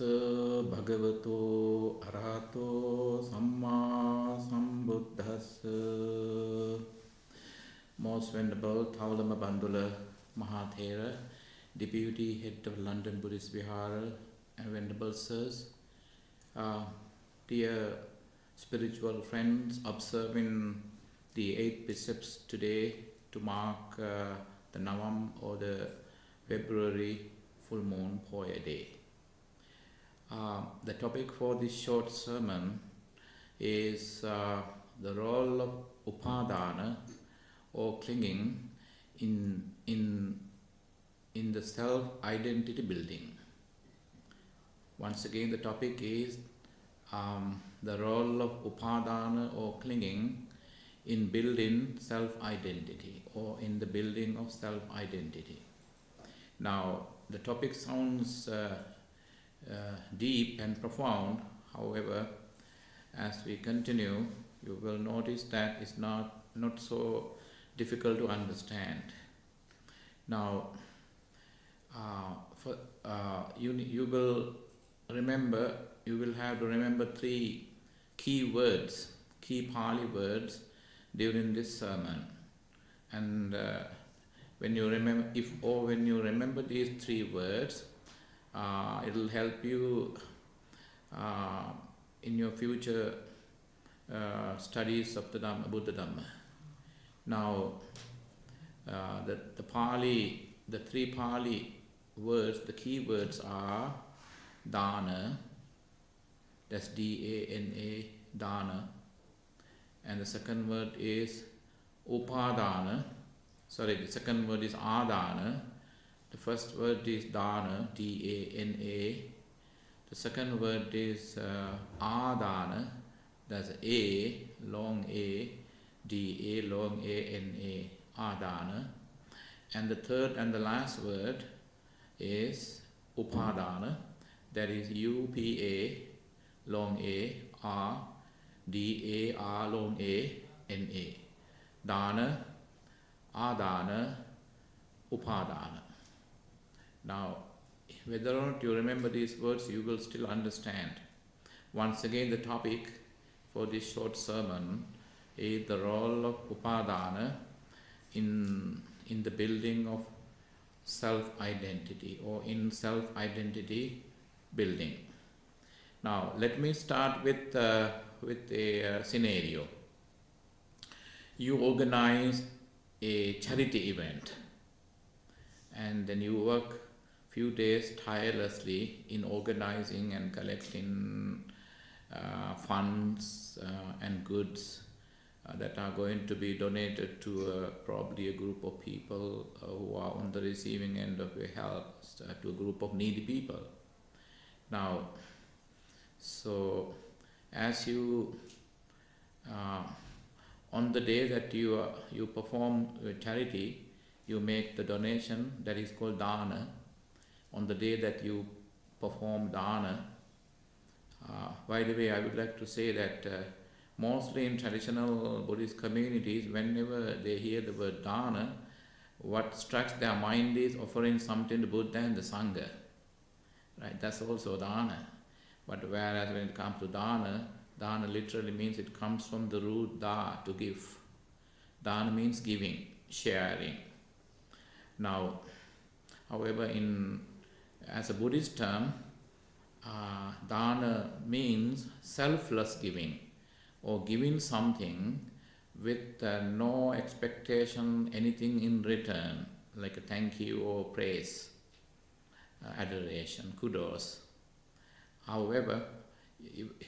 bhagavato arahato samma sambuddhassa. Most Venerable Thaulama Bandula Mahathera, Deputy Head of London Buddhist Vihara, and Venerable Sirs, dear spiritual friends observing the 8 precepts today to mark the Navam or the February full moon Poya day. The topic for this short sermon is the role of upadana or clinging in the self-identity building. Once again, the topic is the role of upadana or clinging in building self-identity or in the building of self-identity. Now, the topic sounds deep and profound. However, as we continue, you will notice that it's not so difficult to understand. Now, you will have to remember 3 key words, key Pali words during this sermon. And when you remember these 3 words, it will help you in your future studies of the Buddha Dhamma. Now, the 3 Pali words, the key words are dana, that's D-A-N-A, dana, and the second word is upadana. The second word is adana. The first word is dana, D-A-N-A. The second word is adana, that's A, long A, D-A, long A-N-A, adana. And the third and the last word is upadana, that is U-P-A, long A, R, D-A-R, long A, N-A. Dana, adana, upadana. Now, whether or not you remember these words, you will still understand. Once again, the topic for this short sermon is the role of upadana in the building of self-identity or in self-identity building. Now, let me start with a scenario. You organize a charity event, and then you work few days tirelessly in organizing and collecting funds and goods that are going to be donated to probably a group of people who are on the receiving end of your help, to a group of needy people. Now, so as you on the day that you perform charity, you make the donation, that is called dana. On the day that you perform dana, by the way, I would like to say that mostly in traditional Buddhist communities, whenever they hear the word dana, what strikes their mind is offering something to Buddha and the Sangha. Right? That's also dana. But whereas when it comes to dana, dana literally means it comes from the root da, to give. Dana means giving, sharing. Now, however, as a Buddhist term, dana means selfless giving, or giving something with no expectation, anything in return, like a thank you or praise, adoration, kudos. However,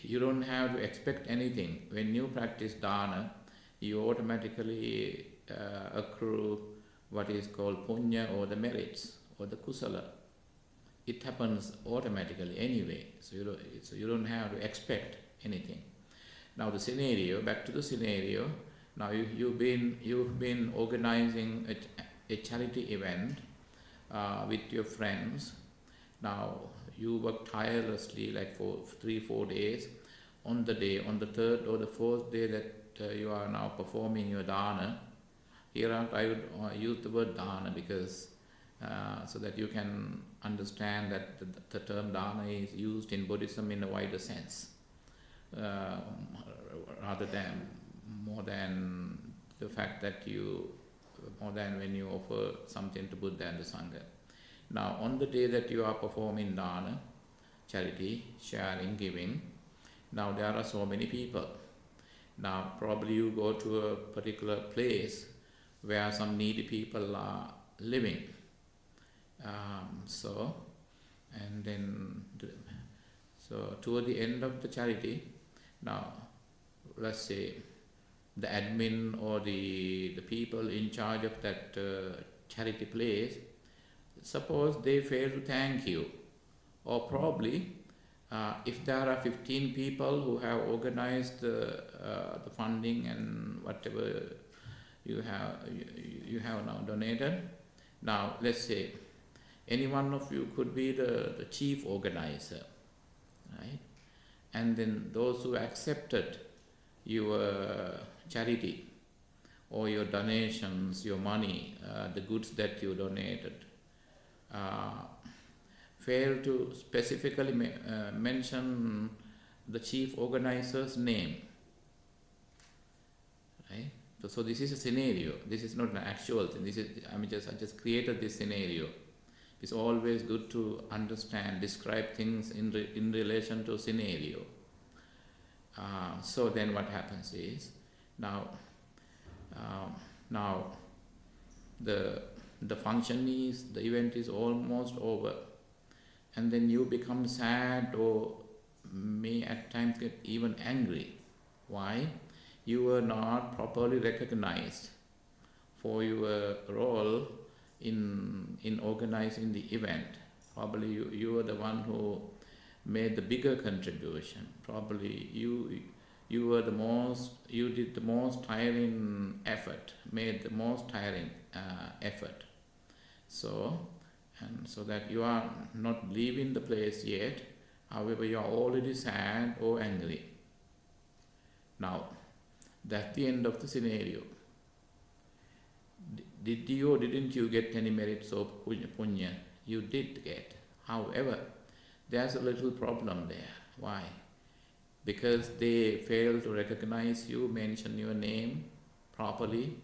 you don't have to expect anything. When you practice dana, you automatically accrue what is called punya, or the merits, or the kusala. It happens automatically anyway, so you don't have to expect anything. Now back to the scenario. Now you've been organizing a charity event with your friends. Now you work tirelessly, like for 3-4 days. On the 3rd or the 4th day that you are now performing your dana, here I would use the word dana because so that you can understand that the term dana is used in Buddhism in a wider sense, rather than more than the fact that more than when you offer something to Buddha and the Sangha. Now, on the day that you are performing dana, charity, sharing, giving, now there are so many people. Now, probably you go to a particular place where some needy people are living. So toward the end of the charity, now let's say the admin or the people in charge of that charity place, suppose they fail to thank you, or probably if there are 15 people who have organized the funding and whatever you have now donated, now let's say any one of you could be the chief organizer, right? And then those who accepted your charity or your donations, your money, the goods that you donated, fail to specifically mention the chief organizer's name, right? So this is a scenario. This is not an actual thing. I just created this scenario. It's always good to understand, describe things in relation to scenario. So then what happens is, now the function is, the event is almost over, and then you become sad or may at times get even angry. Why? You were not properly recognized for your role in organizing the event. Probably you were the one who made the bigger contribution. Probably you did the most tiring effort, made the most tiring effort. So that you are not leaving the place yet, however you are already sad or angry. Now, that's the end of the scenario. Did you or didn't you get any merits of punya? You did get. However, there's a little problem there. Why? Because they failed to recognize you, mention your name properly,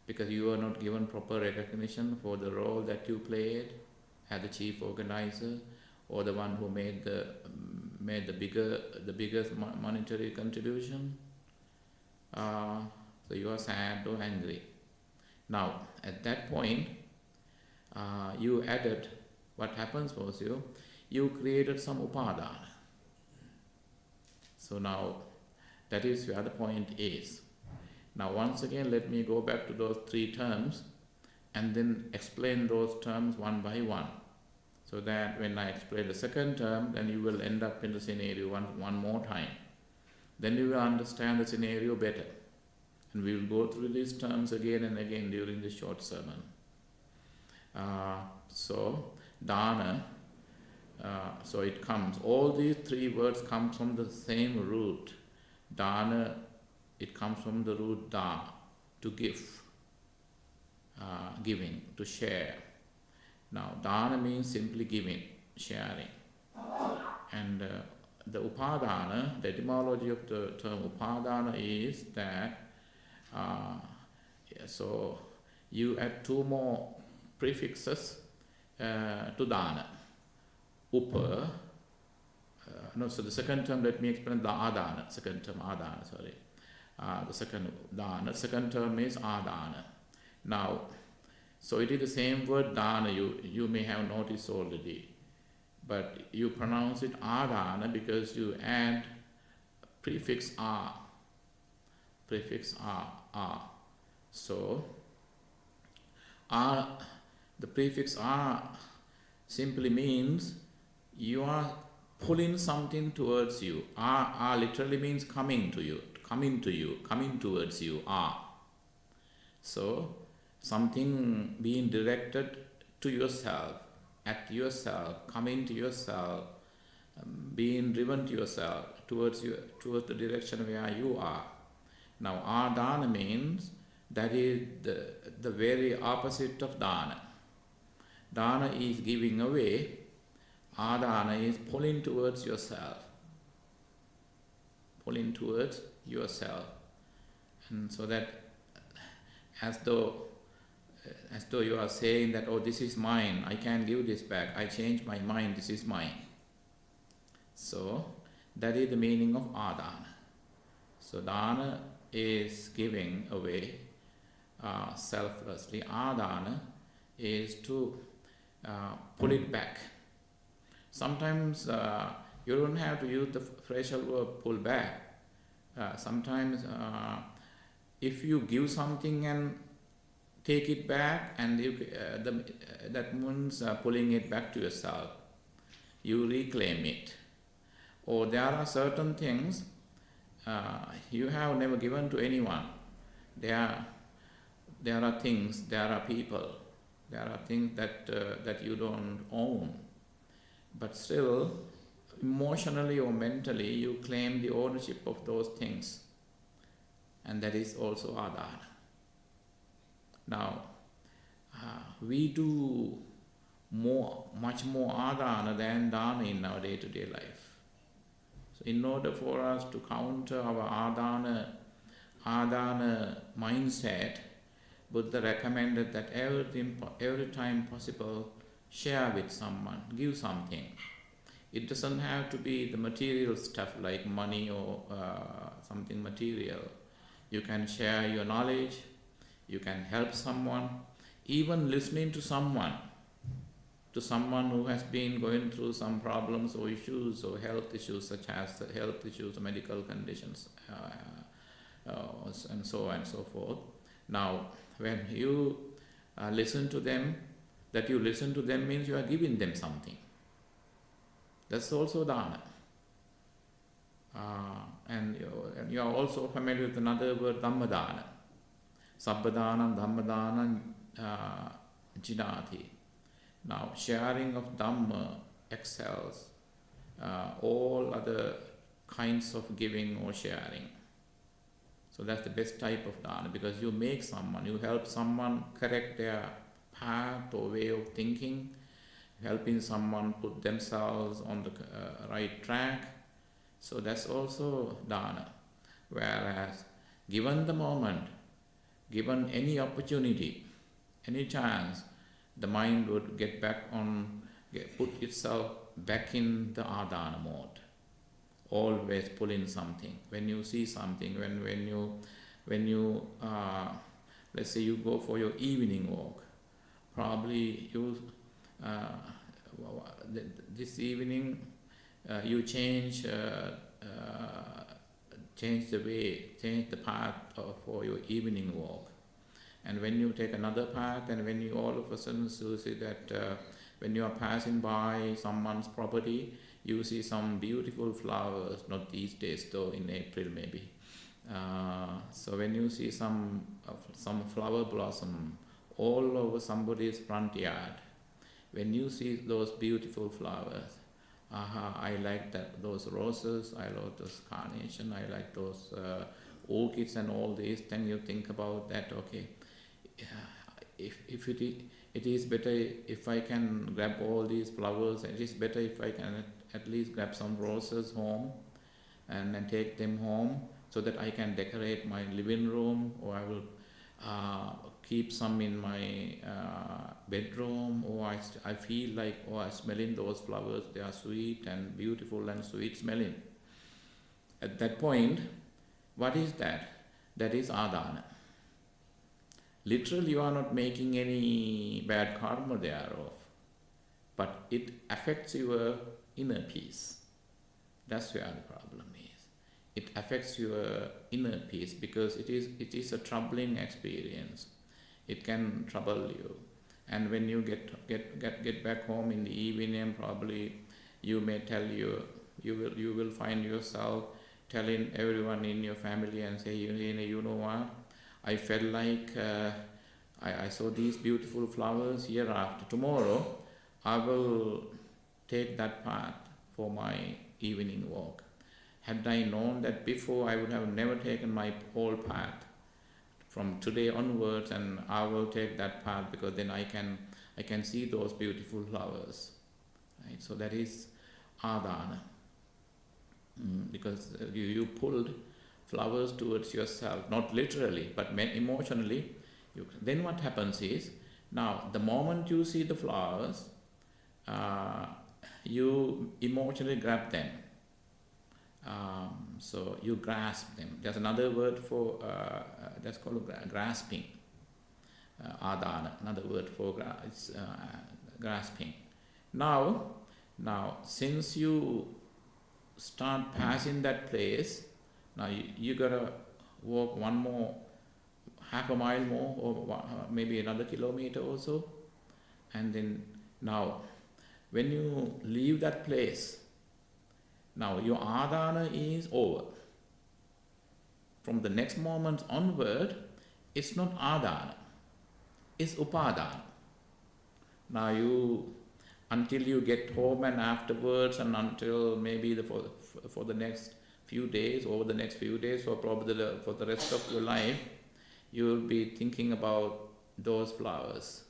because you were not given proper recognition for the role that you played as the chief organizer, or the one who made the biggest monetary contribution. So you are sad or angry. Now, at that point, you added, what happens was you created some upadana. So now, that is where the point is. Now, once again, let me go back to those three terms and then explain those terms one by one. So that when I explain the second term, then you will end up in the scenario one more time. Then you will understand the scenario better. And we will go through these terms again and again during this short sermon. So, dana, so it comes, all these three words come from the same root. Dana, it comes from the root da, to give, giving, to share. Now, dana means simply giving, sharing. And the upadana, the etymology of the term upadana is that so you add two more prefixes to dana. Upa, so the second term, let me explain the adana, second term adana, sorry. The second dana, second term is adana. Now, so it is the same word dana, you may have noticed already, but you pronounce it adana because you add prefix a. Prefix a. So, the prefix a simply means you are pulling something towards you. A literally means coming to you, coming towards you. So, something being directed to yourself, at yourself, coming to yourself, being driven to yourself, towards the direction where you are. Now, adana means that is the very opposite of dana. Dana is giving away, adana is pulling towards yourself. Pulling towards yourself. And so that as though you are saying that, oh, this is mine, I can't give this back, I change my mind, this is mine. So that is the meaning of adana. So dana is giving away selflessly. Adana is to pull it back. Sometimes you don't have to use the phrasal verb pull back. Sometimes if you give something and take it back, and that means pulling it back to yourself. You reclaim it. Or there are certain things you have never given to anyone. There are things, there are people, there are things that you don't own. But still, emotionally or mentally, you claim the ownership of those things. And that is also adana. Now, we do much more adana than dana in our day-to-day life. So in order for us to counter our adana mindset, Buddha recommended that every time possible, share with someone, give something. It doesn't have to be the material stuff like money or something material. You can share your knowledge, you can help someone, even listening to someone who has been going through some problems or issues or health issues, such as health issues, medical conditions, and so on and so forth. Now, when you listen to them, that you listen to them means you are giving them something. That's also dana. And you are also familiar with another word, dhammadana. Sabbadana, dhammadana, jinati. Now, sharing of dhamma excels all other kinds of giving or sharing. So that's the best type of dana, because you make someone, you help someone correct their path or way of thinking, helping someone put themselves on the right track. So that's also dana. Whereas, given the moment, given any opportunity, any chance, the mind would put itself back in the adana mode. Always pull in something. When you see something, when you let's say you go for your evening walk, probably this evening you change the path for your evening walk. And when you take another path, and when you all of a sudden you see that when you are passing by someone's property, you see some beautiful flowers, not these days though, in April maybe. So when you see some flower blossom all over somebody's front yard, when you see those beautiful flowers, I like those roses, I like those carnation, I like those orchids and all these, then you think about that, okay, if it is better if I can grab all these flowers, it is better if I can at least grab some roses home and then take them home so that I can decorate my living room, or I will keep some in my bedroom, or I feel like, I'm smelling those flowers, they are sweet and beautiful and sweet smelling. At that point, what is that? That is adana. Literally, you are not making any bad karma thereof, but it affects your inner peace. That's where the problem is. It affects your inner peace because it is a troubling experience. It can trouble you, and when you get back home in the evening, probably you may you will find yourself telling everyone in your family and say, you know what? I felt like I saw these beautiful flowers. Hereafter, tomorrow, I will take that path for my evening walk. Had I known that before, I would have never taken my whole path. From today onwards, and I will take that path because then I can I can see those beautiful flowers. Right? So that is adana. Because you pulled flowers towards yourself, not literally, but emotionally. Then what happens is, now the moment you see the flowers, you emotionally grab them. So you grasp them. There's another word for that's called grasping. Adana, another word for grasping. Now, since you start passing that place, now you gotta walk one more, half a mile more, or maybe another kilometer or so, and then now when you leave that place, now your adana is over. From the next moment onward, it's not adana, it's upadana. Now until you get home and afterwards, and until maybe for the next few days, over the next few days, or probably for the rest of your life, you will be thinking about those flowers,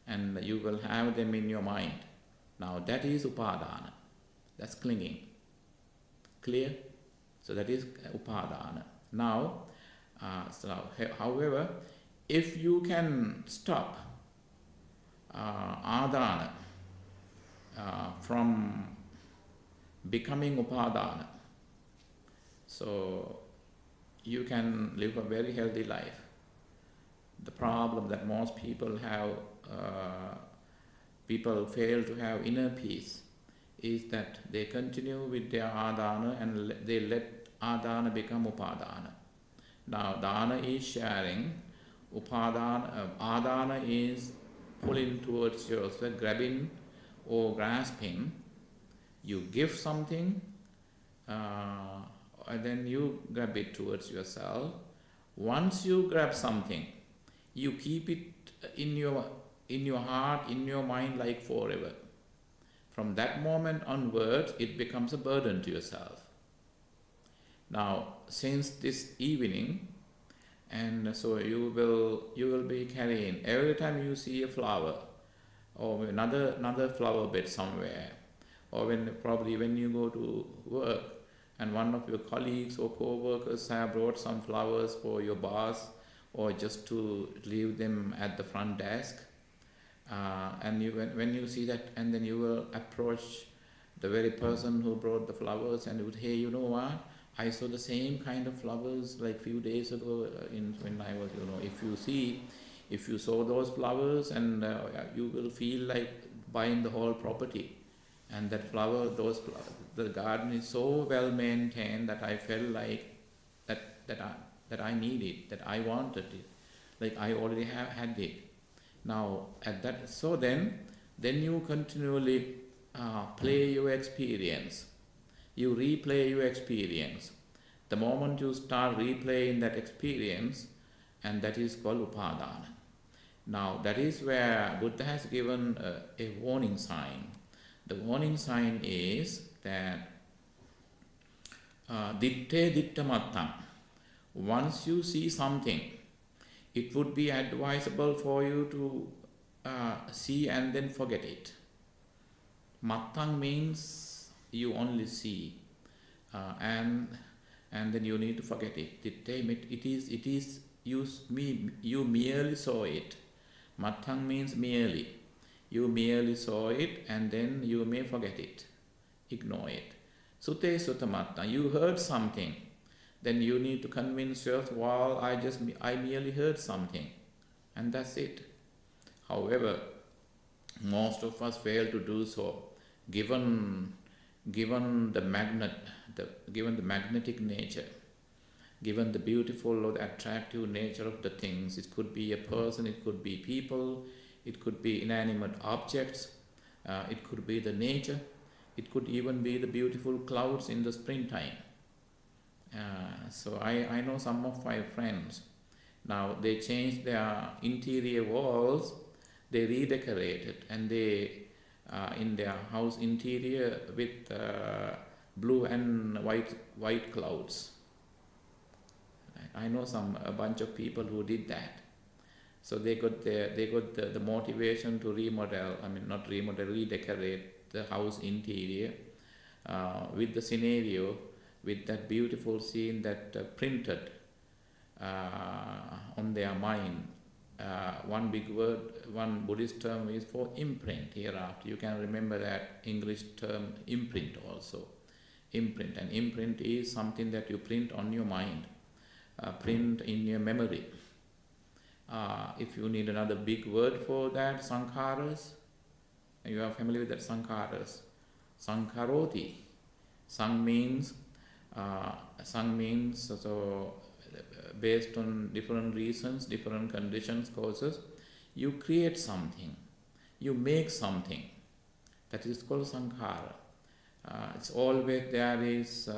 and you will have them in your mind. Now that is upadana, that's clinging. Clear? So that is upadana. Now, however, if you can stop adana from becoming upadana, so you can live a very healthy life. The problem that most people have, people fail to have inner peace, is that they continue with their adana and they let adana become upadana. Now dana is sharing, upadana, adana is pulling towards yourself, grabbing or grasping. You give something, and then you grab it towards yourself. Once you grab something, you keep it in your heart, in your mind, like forever. From that moment onwards, it becomes a burden to yourself. Now, since this evening, and so you will be carrying, every time you see a flower or another flower bed somewhere, or when you go to work and one of your colleagues or co-workers have brought some flowers for your boss, or just to leave them at the front desk, and when you see that, and then you will approach the very person who brought the flowers and you would, hey, you know what, I saw the same kind of flowers like few days ago when I was, if you saw those flowers, and you will feel like buying the whole property. And that the garden is so well maintained that I felt like that I need it, that I wanted it, like I already had it. Now at that, so then you continually play your experience. You replay your experience. The moment you start replaying that experience, and that is called upadana. Now that is where Buddha has given a warning sign. The warning sign is that ditte dittamattam. Once you see something, it would be advisable for you to see and then forget it. Mattang means you only see, and then you need to forget it. It is you merely saw it. Mattang means merely. You merely saw it, and then you may forget it, ignore it. Sute sutamatta, you heard something, then you need to convince yourself, well, I merely heard something, and that's it. However, most of us fail to do so, given the magnetic nature, given the beautiful or the attractive nature of the things. It could be a person, it could be people, it could be inanimate objects, it could be the nature, it could even be the beautiful clouds in the springtime. So I know some of my friends, now they changed their interior walls, they redecorated, and they in their house interior with blue and white clouds. I know a bunch of people who did that. So they got the motivation to remodel, not remodel, redecorate the house interior with the scenario, with that beautiful scene that printed on their mind. One big word, one Buddhist term is for imprint. Hereafter, you can remember that English term imprint also. Imprint. And imprint is something that you print on your mind, print in your memory. If you need another big word for that, sankharas, you are familiar with that, sankharas. Sankharoti. Sang means so based on different reasons, different conditions, causes, you create something, you make something. That is called sankhara. It's always there is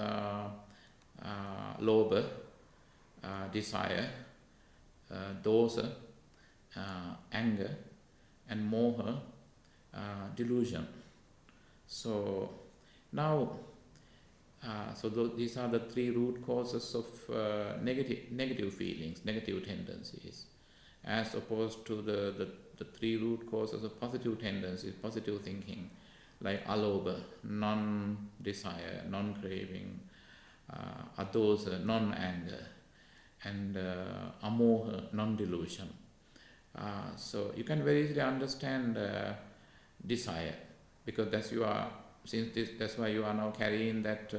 lobha, desire, dosa, anger, and moha, delusion. So now, these are the three root causes of negative feelings, negative tendencies, as opposed to the three root causes of positive tendencies, positive thinking, like alobha, non-desire, non-craving, adosa, non-anger, and amoha, non-delusion. So you can very easily understand desire, because that's why you are now carrying that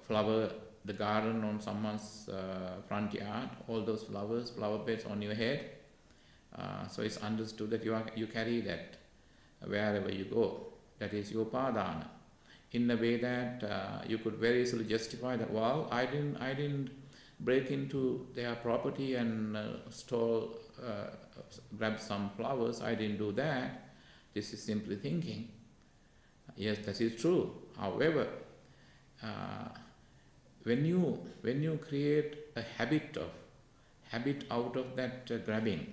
flower, the garden on someone's front yard, all those flower beds on your head. So it's understood that you carry that wherever you go. That is your upadana. In a way that you could very easily justify that, well, I didn't break into their property and grab some flowers. I didn't do that. This is simply thinking. Yes, that is true. However, when you create a habit out of that grabbing,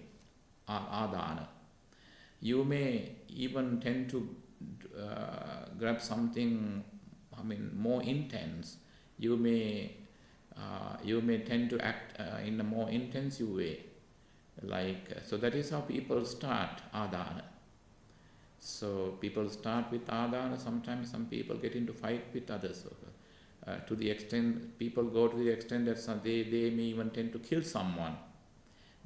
adana, you may even tend to grab something, more intense. You may tend to act in a more intensive way. So that is how people start adana. So people start with adana. Sometimes some people get into fight with others. To the extent, people go to the extent that they may even tend to kill someone,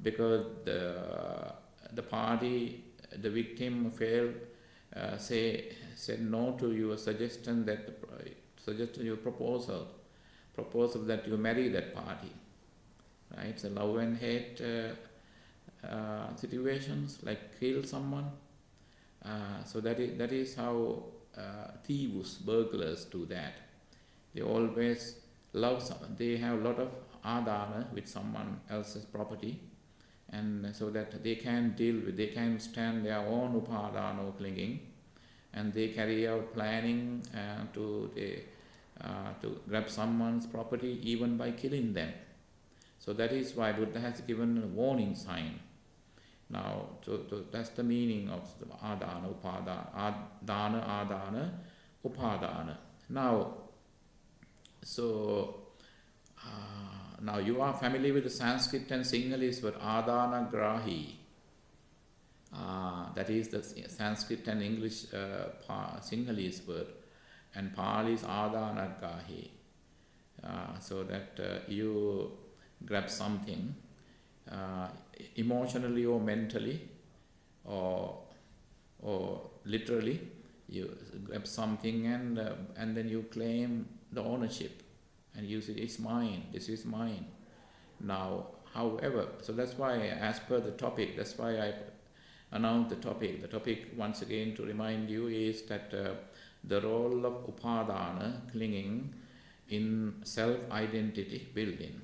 because the party, the victim failed, said no to your suggestion, your proposal that you marry that party. Right? It's a love and hate situations, like kill someone. So that is how thieves, burglars do that. They always love someone. They have a lot of adana with someone else's property, and so that they can stand their own upadana or clinging, and they carry out planning to grab someone's property even by killing them. So that is why Buddha has given a warning sign. Now, so that's the meaning of the adana, upadana, adana, upadana. Now, now you are familiar with the Sanskrit and Sinhalese word adana grahi. That is the Sanskrit and English Sinhalese word, and Pali is adana grahi. So that you grab something emotionally or mentally or literally. You grab something and then you claim the ownership, and you say, it's mine, this is mine. Now, however, so that's why, as per the topic, that's why I announced the topic. The topic, once again, to remind you, is that the role of upadana, clinging, in self-identity building.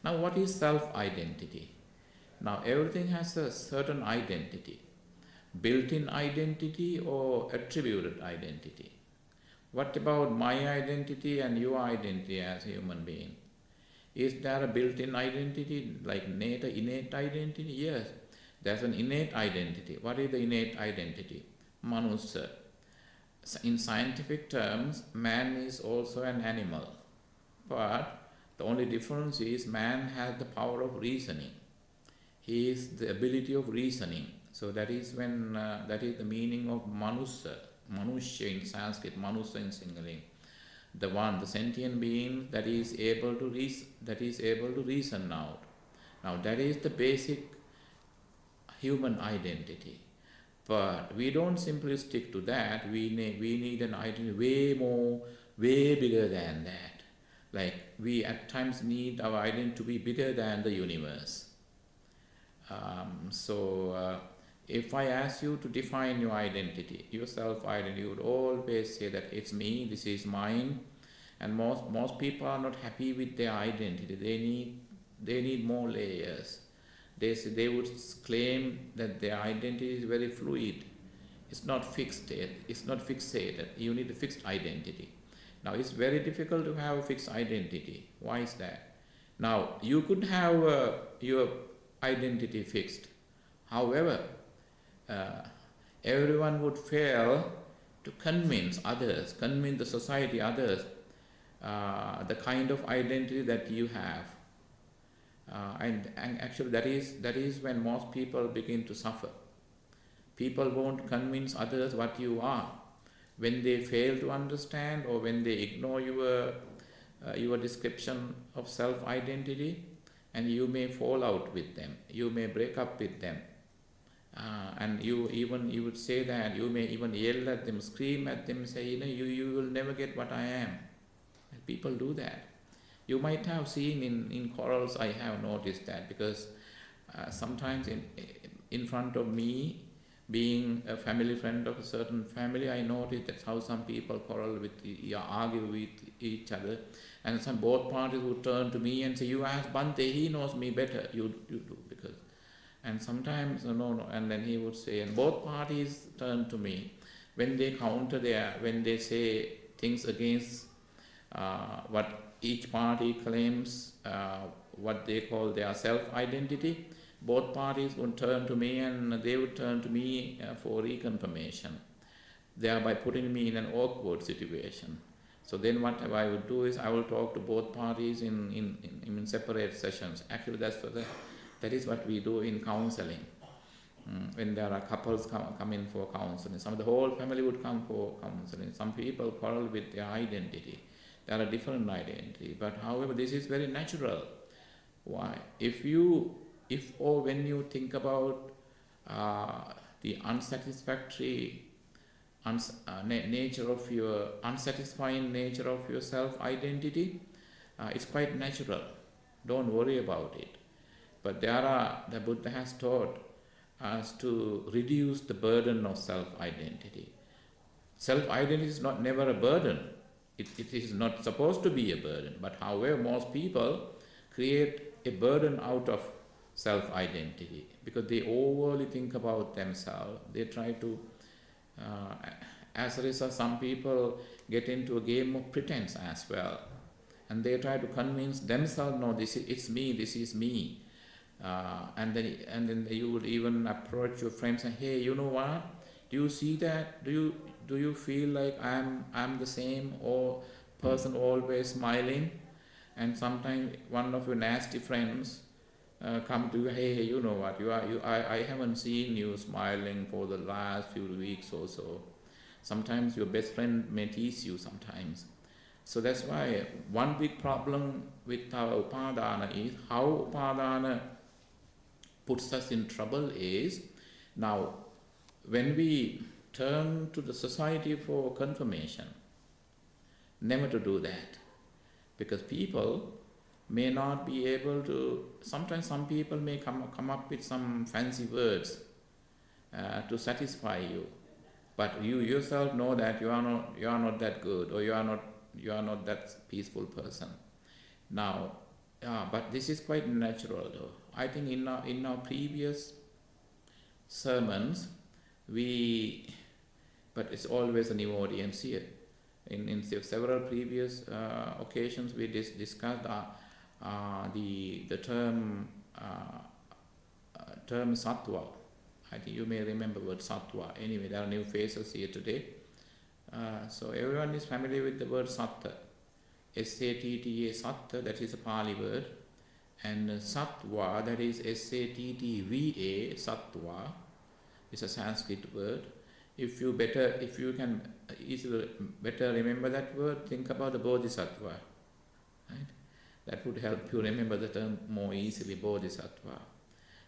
Now, what is self-identity? Now, everything has a certain identity, built-in identity or attributed identity. What about my identity and your identity as a human being? Is there a built-in identity, like innate identity? Yes, there's an innate identity. What is the innate identity? Manusa. In scientific terms, man is also an animal. But The only difference is man has the power of reasoning. He is the ability of reasoning. So that is when that is the meaning of manusa, manushya in Sanskrit, manusa in Sinhala. The one, the sentient being that is able to reason out. Now that is the basic human identity. But we don't simply stick to that. We need an identity way bigger than that. Like we at times need our identity to be bigger than the universe. If I ask you to define your identity, your self-identity, you would always say that it's me, this is mine. And most people are not happy with their identity. They need more layers. They would claim that their identity is very fluid. It's not fixed. It's not fixated. You need a fixed identity. Now it's very difficult to have a fixed identity. Why is that? Now you could have your identity fixed. However, everyone would fail to convince the society, others, the kind of identity that you have. And actually that is when most people begin to suffer. People won't convince others what you are. When they fail to understand or when they ignore your description of self-identity, and you may fall out with them, you may break up with them, and you would say that, you may even yell at them, scream at them, say, you will never get what I am. And people do that. You might have seen in chorals, I have noticed that, because sometimes in front of me, being a family friend of a certain family, I noticed that's how some people quarrel argue with each other, and both parties would turn to me and say, you ask Bante, he knows me better, you do, because, and sometimes no, and then he would say, and both parties turn to me when they when they say things against what each party claims, what they call their self-identity. Both parties would turn to me, and they would turn to me for reconfirmation, thereby putting me in an awkward situation. So then what I would do is I will talk to both parties in separate sessions. Actually, that is what we do in counseling. When there are couples come in for counseling, the whole family would come for counseling. Some people quarrel with their identity. There are different identity, but however, this is very natural. Why? When you think about the unsatisfactory nature of your unsatisfying nature of your self-identity, it's quite natural. Don't worry about it. But the Buddha has taught us to reduce the burden of self-identity. Self-identity is never a burden. It is not supposed to be a burden. But however, most people create a burden out of self-identity because they overly think about themselves. They try to, as a result, some people get into a game of pretense as well, and they try to convince themselves, no, it's me, this is me, and then you would even approach your friends and, hey, you know what? Do you see that? Do you feel like I'm the same or person always smiling? And sometimes one of your nasty friends come to you, hey, you know what, I haven't seen you smiling for the last few weeks or so. Sometimes your best friend may tease you sometimes. So that's why one big problem with our upadana is how upadana puts us in trouble is, now when we turn to the society for confirmation, never to do that, because people may not be able to, sometimes some people may come up with some fancy words to satisfy you, but you yourself know that you are not that good, or you are not that peaceful person. Now, but this is quite natural though. I think in our previous sermons, but it's always a new audience here. In several previous occasions, we discussed the term sattva. I think you may remember word sattva. Anyway, there are new faces here today. So everyone is familiar with the word sattva. S-A-T-T-A, satta, that is a Pali word, and sattva, that is S-A-T-T-V-A, sattva, is a Sanskrit word. If you can easily better remember that word, think about the Bodhisattva, right? That would help you remember the term more easily, Bodhisattva.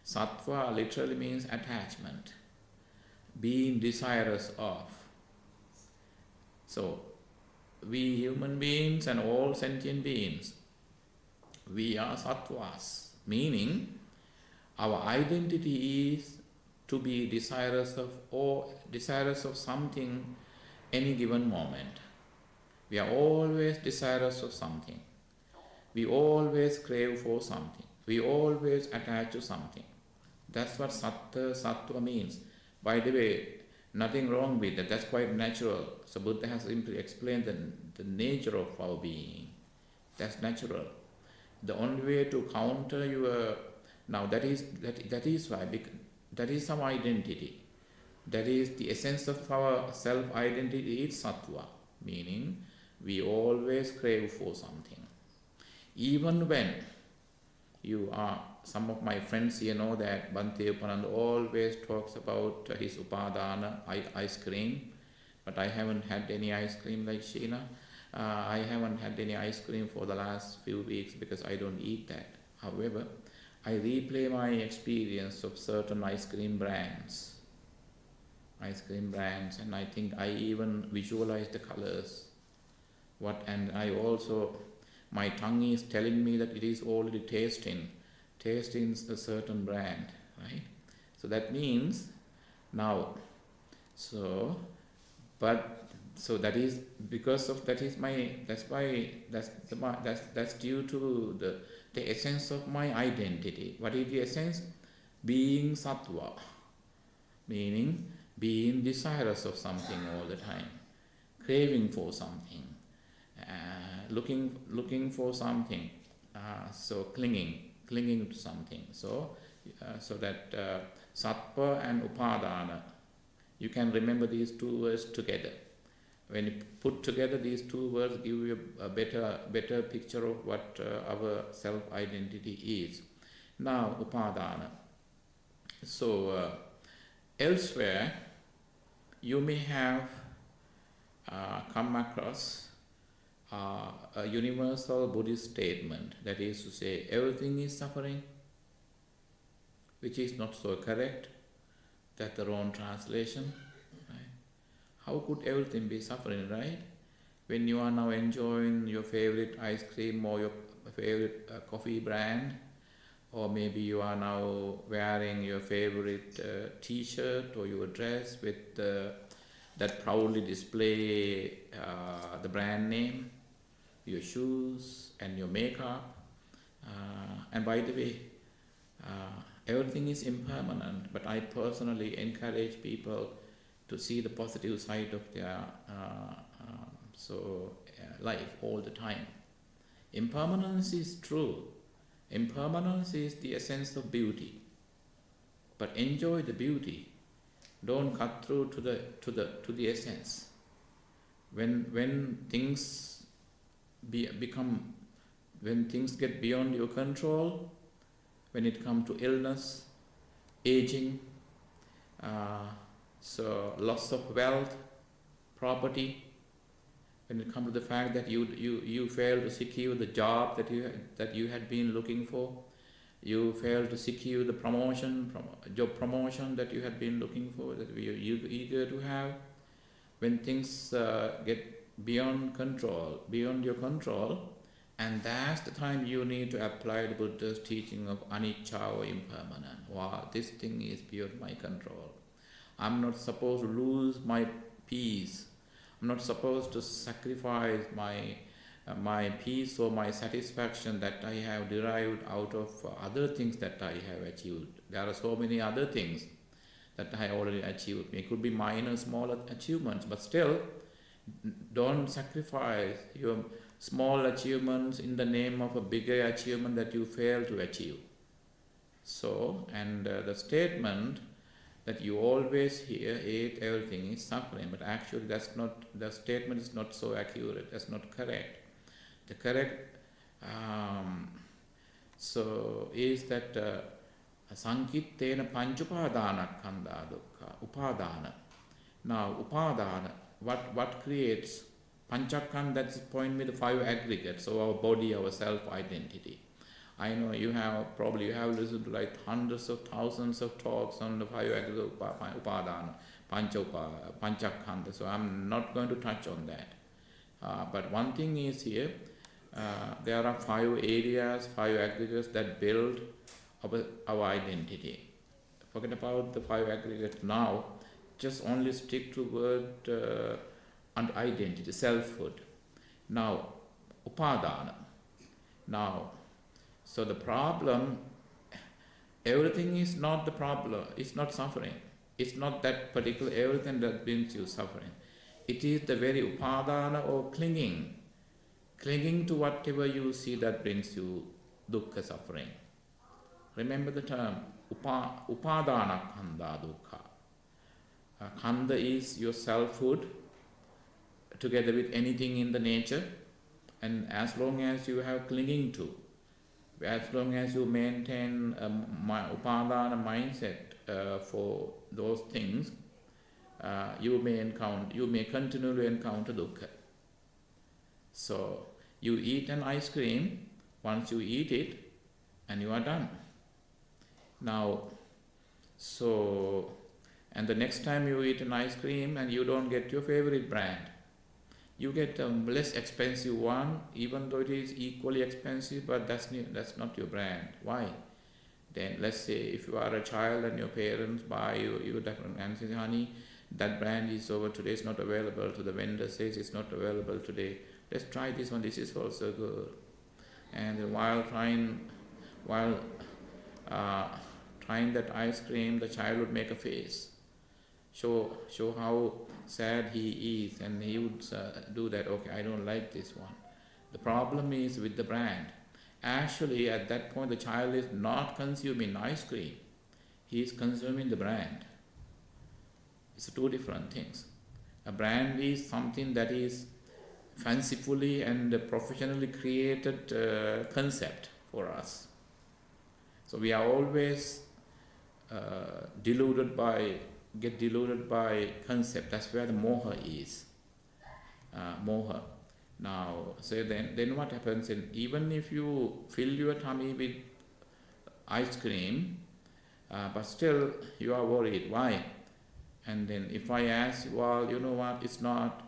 Sattva literally means attachment, being desirous of. So, we human beings and all sentient beings, we are sattvas, meaning our identity is to be desirous of or desirous of something any given moment. We are always desirous of something. We always crave for something. We always attach to something. That's what sattva means. By the way, nothing wrong with that. That's quite natural. So Buddha has simply explained the nature of our being. That's natural. The only way to counter your that is why, that is our identity. That is the essence of our self-identity is sattva, meaning we always crave for something. Even when you are, some of my friends here know that Bhante Upananda always talks about his upadana, ice cream, but I haven't had any ice cream like Sheena. I haven't had any ice cream for the last few weeks because I don't eat that. However, I replay my experience of certain ice cream brands, and I think I even visualize the colors. And I also, my tongue is telling me that it is already tasting a certain brand, right? So that means now, so that is because of that's due to the essence of my identity. What is the essence? Being sattva, meaning being desirous of something all the time, craving for something, looking for something, so clinging to something. So that sattva and upadana, you can remember these two words together. When you put together these two words, give you a better picture of what our self-identity is. Now, upadana. So, elsewhere, you may have come across a universal Buddhist statement, that is to say, everything is suffering, which is not so correct. That's the wrong translation. How could everything be suffering, right? When you are now enjoying your favorite ice cream or your favorite coffee brand, or maybe you are now wearing your favorite t-shirt or your dress with that proudly display the brand name, your shoes and your makeup. And by the way, everything is impermanent, but I personally encourage people to see the positive side of their life all the time. Impermanence is true. Impermanence is the essence of beauty. But enjoy the beauty. Don't cut through to the essence. When things when things get beyond your control, when it comes to illness, aging, so loss of wealth, property, when it comes to the fact that you fail to secure the job that you had been looking for, you fail to secure the job promotion that you had been looking for, that you eager to have, when things get beyond your control, and that's the time you need to apply the Buddha's teaching of anicca or impermanent. Wow, this thing is beyond my control. I'm not supposed to lose my peace. I'm not supposed to sacrifice my peace or my satisfaction that I have derived out of other things that I have achieved. There are so many other things that I already achieved. It could be minor, smaller achievements, but still, don't sacrifice your small achievements in the name of a bigger achievement that you fail to achieve. So, and the statement that you always hear, everything is suffering, but actually the statement is not so accurate, that's not correct. The correct so is that Sankittena Panchupadana Dukkha, Upadana. Now, Upadana, what creates Panchakanda? That's the point with the five aggregates, so our body, our self-identity. I know you have listened to like hundreds of thousands of talks on the five aggregates, Upadana, Panchakanda, so I'm not going to touch on that. But one thing is here, there are five areas, five aggregates that build our identity. Forget about the five aggregates now. Just only stick to word and identity, selfhood. Now, upadana. Now, so the problem, everything is not the problem. It's not suffering. It's not that particular everything that brings you suffering. It is the very upadana or clinging to whatever you see that brings you dukkha, suffering. Remember the term upadana kanda dukkha. Kanda is your selfhood together with anything in the nature, and as long as you have clinging to, as long as you maintain upadana mindset for those things, you may continually encounter dukkha. So you eat an ice cream, once you eat it, and you are done. Now, and the next time you eat an ice cream and you don't get your favorite brand, you get a less expensive one, even though it is equally expensive, but that's not your brand. Why? Then let's say if you are a child and your parents buy you different and say, honey, that brand is over today, it's not available. To the vendor says it's not available today. Let's try this one, this is also good. And while trying that ice cream, the child would make a face. Show how sad he is, and he would do that. Okay, I don't like this one. The problem is with the brand. Actually, at that point, the child is not consuming ice cream. He is consuming the brand. It's two different things. A brand is something that is fancifully and professionally created concept for us. So we are always get deluded by concept. That's where the moha is. Moha. Now, so then what happens? Even if you fill your tummy with ice cream, but still you are worried. Why? And then if I ask, well, you know what? It's not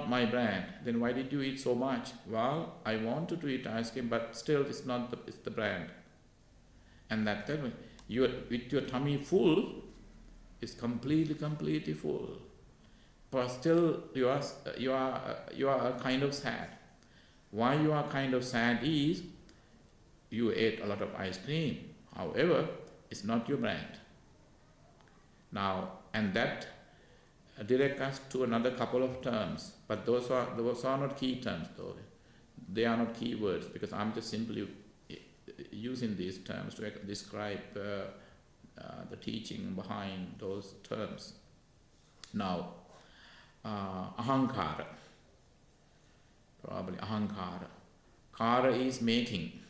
my brand. Then why did you eat so much? Well, I wanted to eat ice cream, but still it's the brand. And that time, with your tummy full, it's completely full. But still you are kind of sad. Why you are kind of sad is you ate a lot of ice cream. However, it's not your brand. Now, and that direct us to another couple of terms, but those are not key terms though. They are not key words, because I'm just simply using these terms to describe the teaching behind those terms. Now, ahankara. Probably ahankara. Kara is making.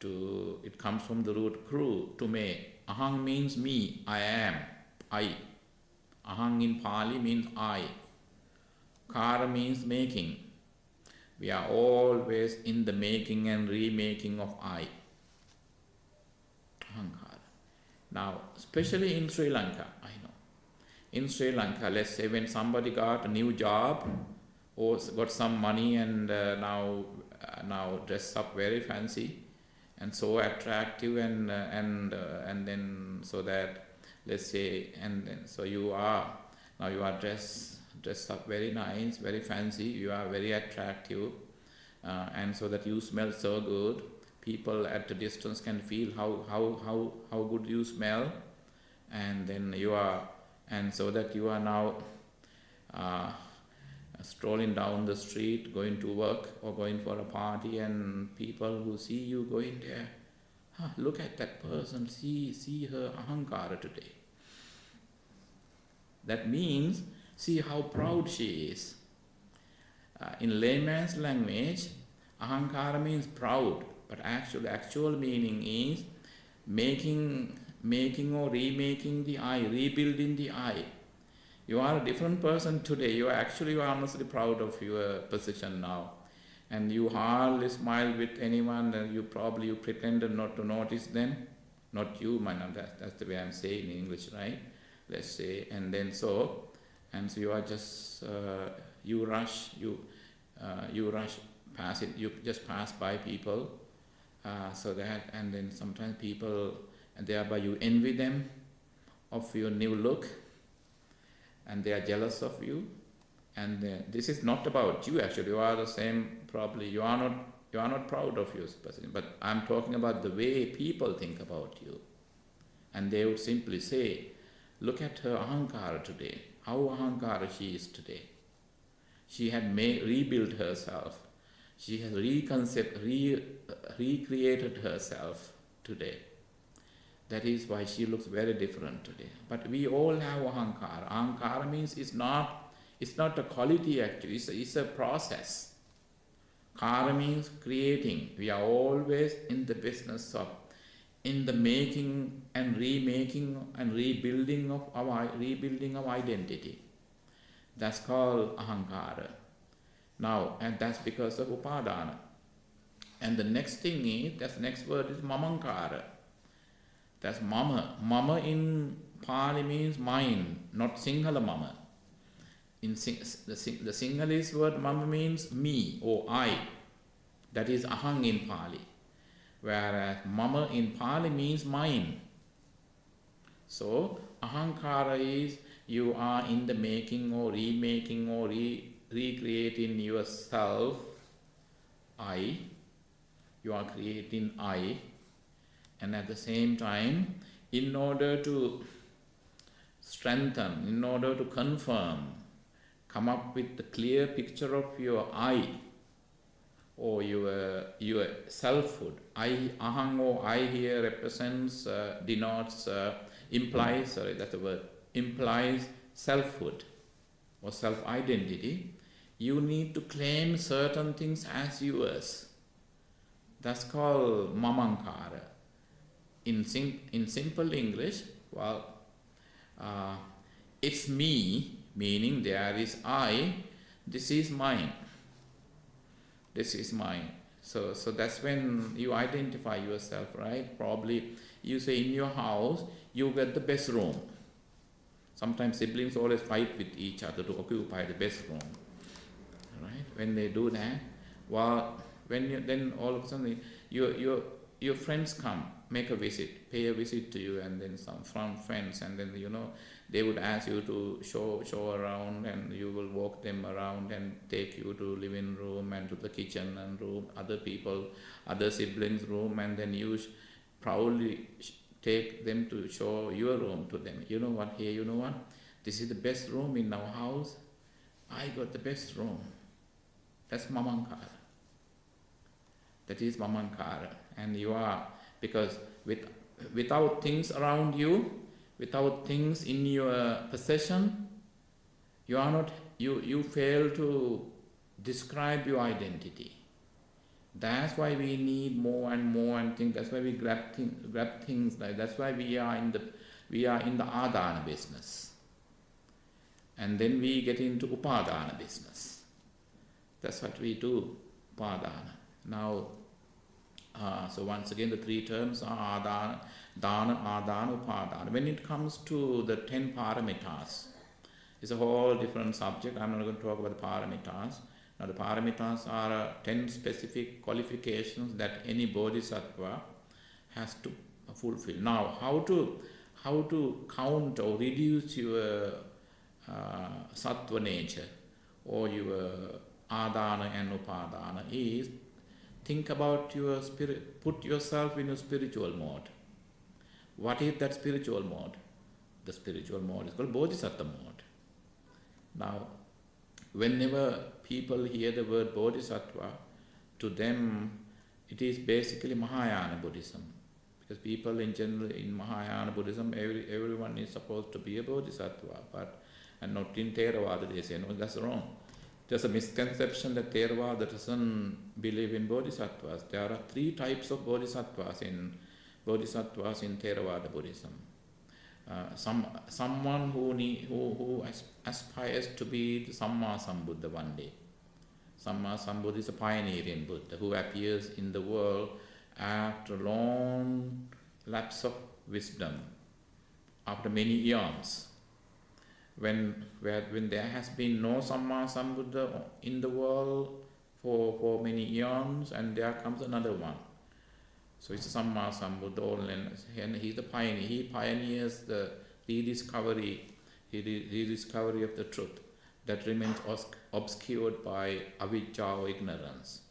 It comes from the root kru, to make. Ahang means me, I am, I. Ahang in Pali means I. Kara means making. We are always in the making and remaking of I. Ahankara. Now, especially in Sri Lanka, I know. In Sri Lanka, let's say when somebody got a new job or got some money and now dress up very fancy and so attractive and then so that, let's say, and then so you are dressed up very nice, very fancy, you are very attractive, and so that you smell so good. People at a distance can feel how good you smell, and then and so that you are now strolling down the street, going to work or going for a party, and people who see you going there, look at that person, see her ahankara today. That means, see how proud she is. in layman's language, ahankara means proud, but actual meaning is making or remaking the I, rebuilding the I. You are a different person today. You are honestly proud of your position now. And you hardly smile with anyone, and you pretended not to notice them. Not you, man, that's the way I'm saying in English, right? Let's say, and so you are just, you rush, pass it, you just pass by people, and then sometimes people, and thereby you envy them of your new look, and they are jealous of you. And this is not about you, actually. You are the same, probably. You are not proud of your person. But I'm talking about the way people think about you. And they would simply say, look at her ahankara today. How ahankara she is today. She had rebuilt herself. She has recreated herself today. That is why she looks very different today. But we all have ahankara. Ahankara means it's not a quality actually, it's a process. Kara means creating. We are always in the business of, in the making and remaking and rebuilding of our identity. That's called ahankara. Now, and that's because of upadana. And the next thing is, the next word is mamankara. That's mama. Mama in Pali means mine, not Sinhala mama. In the Sinhalese word mama means me or I. That is ahang in Pali. Whereas mama in Pali means mine. So ahankara is you are in the making or remaking or recreating yourself. I. You are creating I. And at the same time, in order to strengthen, in order to confirm, come up with the clear picture of your I or your selfhood. I, ahang or I here represents, denotes, implies selfhood or self-identity. You need to claim certain things as yours. That's called mamankara. In simple English, it's me, meaning there is I, this is mine. This is mine. So that's when you identify yourself, right? Probably you say in your house, you get the best room. Sometimes siblings always fight with each other to occupy the best room, right? When they do that, then all of a sudden your friends come, make a visit, pay a visit to you, and then some friends, and then they would ask you to show around, and you will walk them around and take you to living room and to the kitchen and room, other siblings' room, and then you proudly take them to show your room to them. You know what? This is the best room in our house. I got the best room. That's mamankara. That is mamankara. And you are, because without things around you, without things in your possession, you fail to describe your identity. That's why we need more and more and things. That's why we grab things like. That's why we are in the adana business, and then we get into upadana business. That's what we do, upadana. Now, so once again, the three terms are adana, dana, adana, upadana. When it comes to the 10 paramitas, it's a whole different subject. I'm not going to talk about the paramitas. Now, the paramitas are 10 specific qualifications that any bodhisattva has to fulfill. Now, how to count or reduce your sattva nature or your adana and upadana is think about your spirit, put yourself in a spiritual mode. What is that spiritual mode? The spiritual mode is called bodhisattva mode. Now, whenever people hear the word bodhisattva, to them it is basically Mahayana Buddhism. Because people in general in Mahayana Buddhism, everyone is supposed to be a bodhisattva, and not in Theravada they say, no, that's wrong. there's a misconception that Theravada doesn't believe in bodhisattvas. There are 3 types of bodhisattvas in Theravada Buddhism. Someone who aspires to be the Samma Sambuddha one day. Samma Sambuddha is a pioneering Buddha who appears in the world after a long lapse of wisdom, after many eons. When there has been no Samma Sambuddha in the world for many eons, and there comes another one. So it's a Samma Sambuddha, and he's the pioneer. He pioneers the rediscovery of the truth that remains obscured by avijja or ignorance.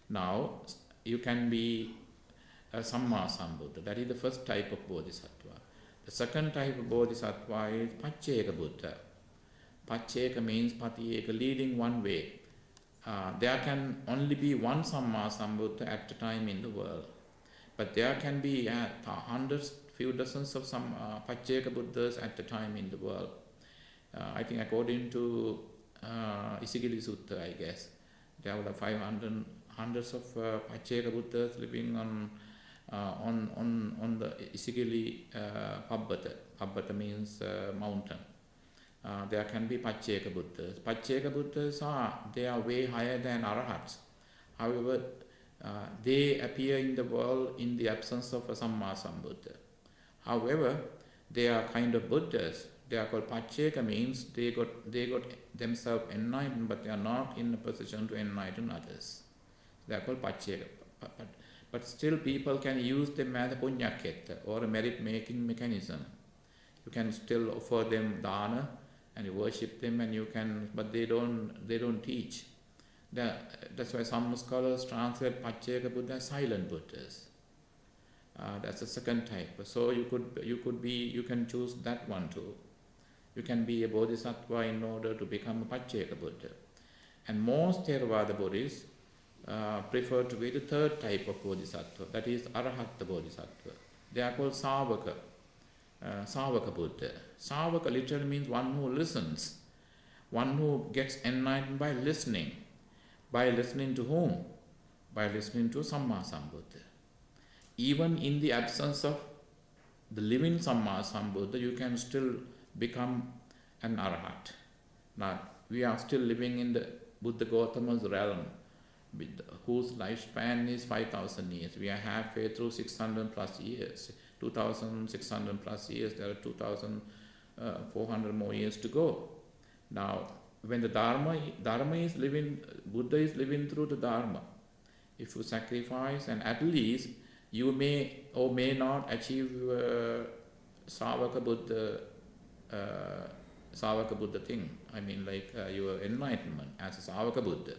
Now, you can be a Samma Sambuddha. That is the first type of Bodhisattva. The second type of Bodhisattva is Pacceka Buddha. Pacceka means Patiyeka, leading one way. There can only be one Samma Sambuddha at a time in the world. But there can be hundreds, few dozens of some Pacceka Buddhas at a time in the world. I think according to Isigili Sutta, I guess, there are 500 hundreds of Pacceka Buddhas living on the Isigili Pabbata. Pabbata means mountain. There can be Pacceka Buddhas. Pacceka Buddhas they are way higher than Arahats. However, they appear in the world in the absence of a Samma Sambuddha. However, they are kind of Buddhas. They are called Pacceka, means they got themselves enlightened, but they are not in a position to enlighten others. They are called Pacceka. But still people can use them as a punyaketta or a merit-making mechanism. You can still offer them dana and you worship them, and you can, but they don't teach. That's why some scholars translate Pacceka Buddha as silent Buddhas. That's the second type. So you can choose that one too. You can be a Bodhisattva in order to become a Pacceka Buddha. And most Theravada Buddhists prefer to be the third type of Bodhisattva, that is Arahatta Bodhisattva. They are called Savaka Buddha. Savaka literally means one who listens, one who gets enlightened by listening. By listening to whom? By listening to Samma Sambuddha. Even in the absence of the living Samma Sambuddha, you can still become an Arahat. Now, we are still living in the Buddha Gautama's realm, whose lifespan is 5,000 years. We are halfway through 600 plus years, 2,600 plus years. There are 2,400 more years to go. Now, when the Dharma is living, Buddha is living through the Dharma. If you sacrifice, and at least you may or may not achieve Savaka Buddha thing. I mean, like your enlightenment as a Savaka Buddha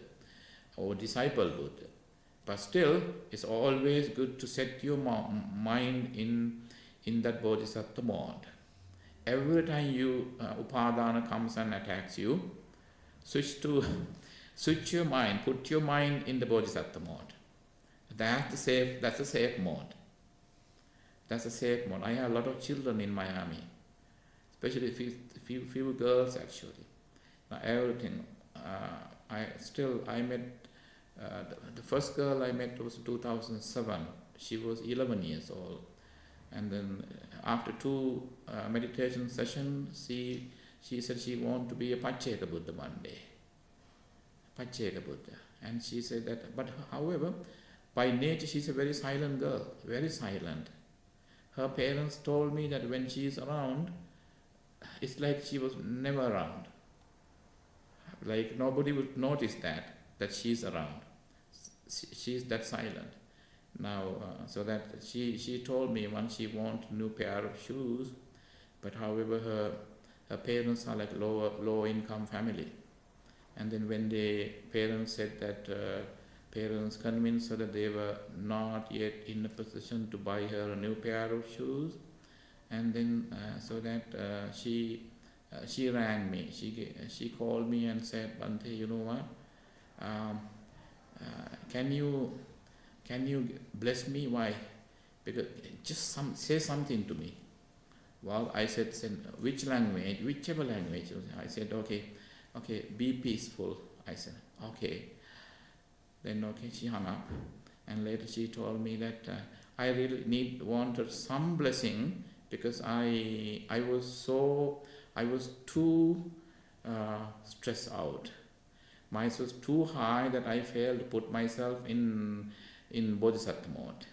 or disciple Buddha. But still, it's always good to set your mind in that Bodhisattva mode. Every time Upadana comes and attacks you, switch your mind, put your mind in the Bodhisattva mode. That's a safe mode. That's a safe mode. I have a lot of children in Miami, especially few girls actually. Now everything. I met the first girl I met was 2007. She was 11 years old, and then after 2 meditation sessions, she said she wanted to be a Pacceka Buddha one day. Pacceka Buddha. And she said that, but however, by nature she's a very silent girl, very silent. Her parents told me that when she is around, it's like she was never around. Like nobody would notice that she's around. She's that silent. Now, so that she told me once she wants a new pair of shoes, but however her parents are like low income family. And then when the parents said that, parents convinced her that they were not yet in a position to buy her a new pair of shoes, and then so that she rang me. She called me and said, "Bante, you know what? Can you bless me? Why? Because just say something to me." Well, I said, which language? Whichever language. I said, okay, be peaceful. I said, okay. Then okay, she hung up. And later she told me that I really wanted some blessing because I was too stressed out. Myself was too high that I failed to put myself in bodhisattva mode.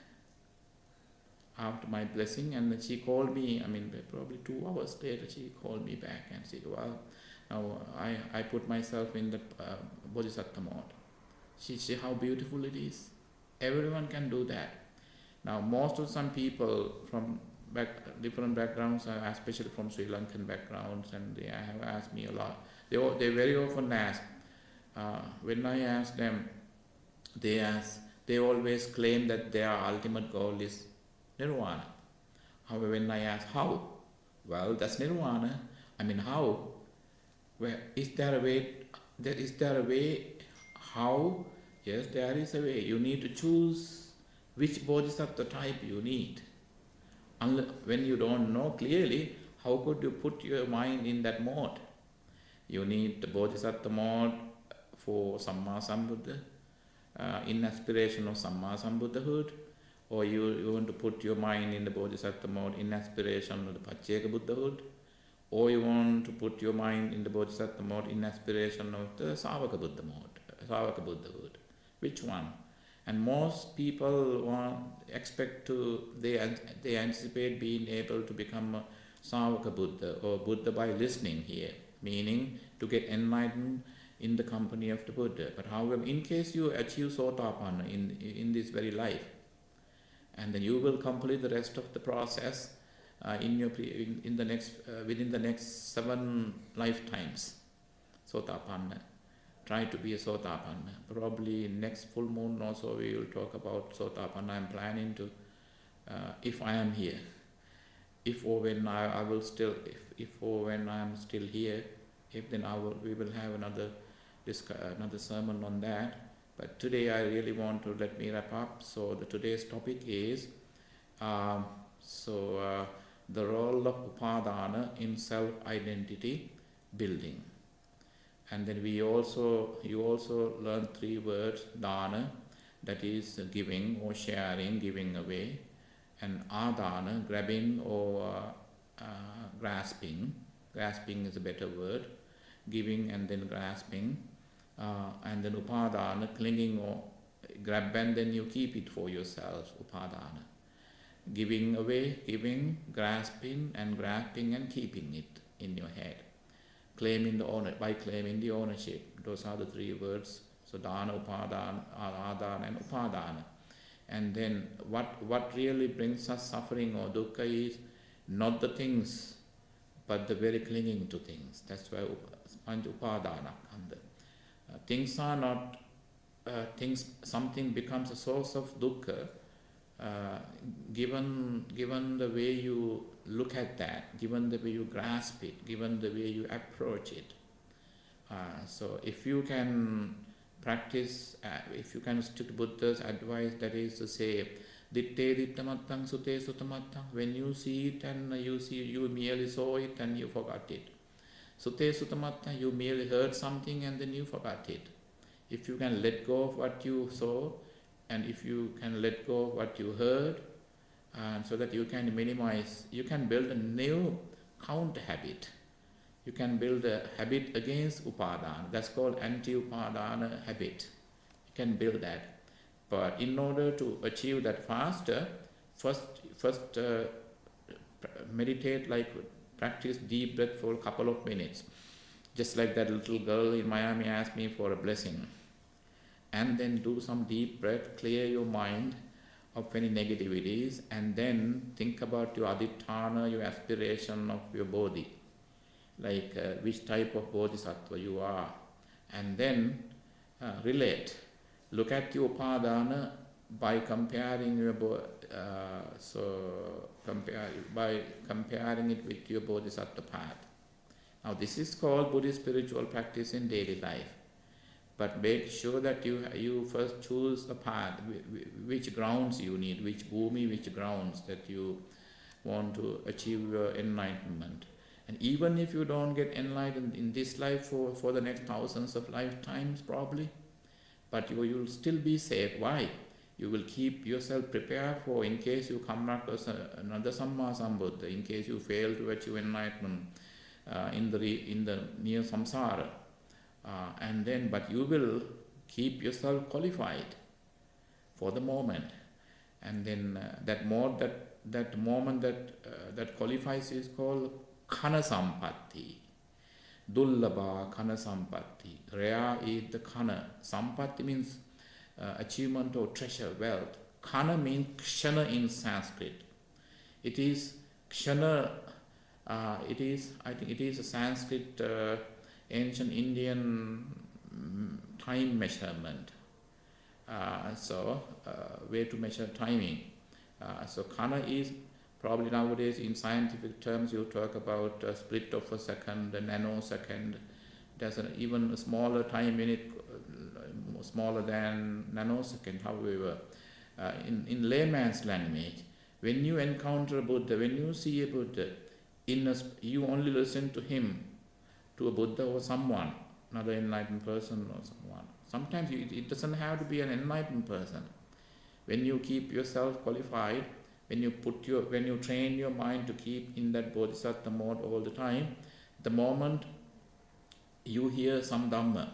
After my blessing, and then she called me, probably 2 hours later, she called me back and said, well, now I put myself in the bodhisattva mode. She said how beautiful it is. Everyone can do that. Now, most of some people from different backgrounds, especially from Sri Lankan backgrounds, and they have asked me a lot. They very often ask, when I ask them, they always claim that their ultimate goal is nirvana. However, when I ask how, well, that's nirvana. How? Well, is there a way? How? Yes, there is a way. You need to choose which bodhisattva type you need. When you don't know clearly, how could you put your mind in that mode? You need the bodhisattva mode for Samma Sambuddha, in aspiration of Samma Sambuddhahood, or you want to put your mind in the bodhisattva mode in aspiration of the Pacceka Buddhahood, or you want to put your mind in the bodhisattva mode in aspiration of the Savaka Buddha mode, Savaka Buddhahood. Which one? And most people they anticipate being able to become a Savaka Buddha or Buddha by listening here, meaning to get enlightened in the company of the Buddha. But however, in case you achieve Sotapanna in this very life, and then you will complete the rest of the process within the next 7 lifetimes. Sotapanna. Try to be a Sotapanna. Probably next full moon also we will talk about Sotapanna. I am planning to, if I am here, if or when I am still here, we will have another sermon on that. But today I really want to let me wrap up. So today's topic is the role of Upadana in self-identity building. And then you also learn 3 words: dana, that is giving or sharing, giving away, and adana, grabbing or grasping. Grasping is a better word. Giving and then grasping, and then upadana, clinging or grab and then you keep it for yourself. Upadana, giving away, giving, grasping and grasping and keeping it in your head. Claiming the ownership. Those are the 3 words. So dana, upadana, adana and upadana. And then what really brings us suffering or dukkha is not the things, but the very clinging to things. That's why upadana. Things are not something becomes a source of dukkha given the way you look at that, given the way you grasp it, given the way you approach it. So if you can practice, if you can stick to Buddha's advice, that is to say, ditte dittamattang sute sutamattang, when you see it and you merely saw it and you forgot it. Sute sutamattang, you merely heard something and then you forgot it. If you can let go of what you saw, and if you can let go of what you heard, so that you can minimize, you can build a new counter habit. You can build a habit against upadana. That's called anti-upadana habit. You can build that. But in order to achieve that faster, first meditate, practice deep breath for a couple of minutes. Just like that little girl in Miami asked me for a blessing. And then do some deep breath, clear your mind of any negativities, and then think about your aditthana, your aspiration of your bodhi, which type of bodhisattva you are, and then relate. Look at your upadana by comparing by comparing it with your bodhisattva path. Now this is called Buddhist spiritual practice in daily life. But make sure that you first choose a path, which grounds you need, which grounds that you want to achieve your enlightenment. And even if you don't get enlightened in this life for the next thousands of lifetimes probably, but you'll still be safe. Why? You will keep yourself prepared for in case you come back as another Samma Sambuddha, in case you fail to achieve enlightenment in the near samsara. And then, but you will keep yourself qualified for the moment. And then that moment that qualifies is called Khana Sampatti. Dullabha Khana Sampatti. Rare is the Khana. Sampatti means achievement or treasure, wealth. Khana means Kshana in Sanskrit. It is Kshana, I think it is a Sanskrit ancient Indian time measurement. Way to measure timing. So Khana is probably nowadays in scientific terms you talk about a split of a second, a nanosecond. There's even a smaller time unit, smaller than nanosecond. However, in layman's language, when you encounter a Buddha, when you see a Buddha, you only listen to him, to a Buddha or someone, another enlightened person or someone. Sometimes it doesn't have to be an enlightened person. When you keep yourself qualified, when you train your mind to keep in that bodhisattva mode all the time, the moment you hear some Dhamma,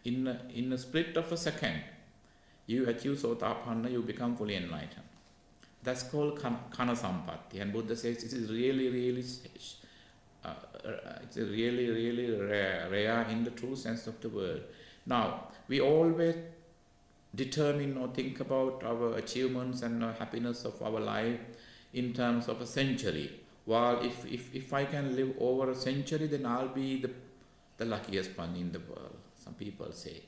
in a split of a second, you achieve Sotapanna, you become fully enlightened. That's called Khana Sampatti. And Buddha says this is really rare in the true sense of the word. Now, we always determine or think about our achievements and happiness of our life in terms of a century. While if I can live over a century, then I'll be the luckiest one in the world, some people say.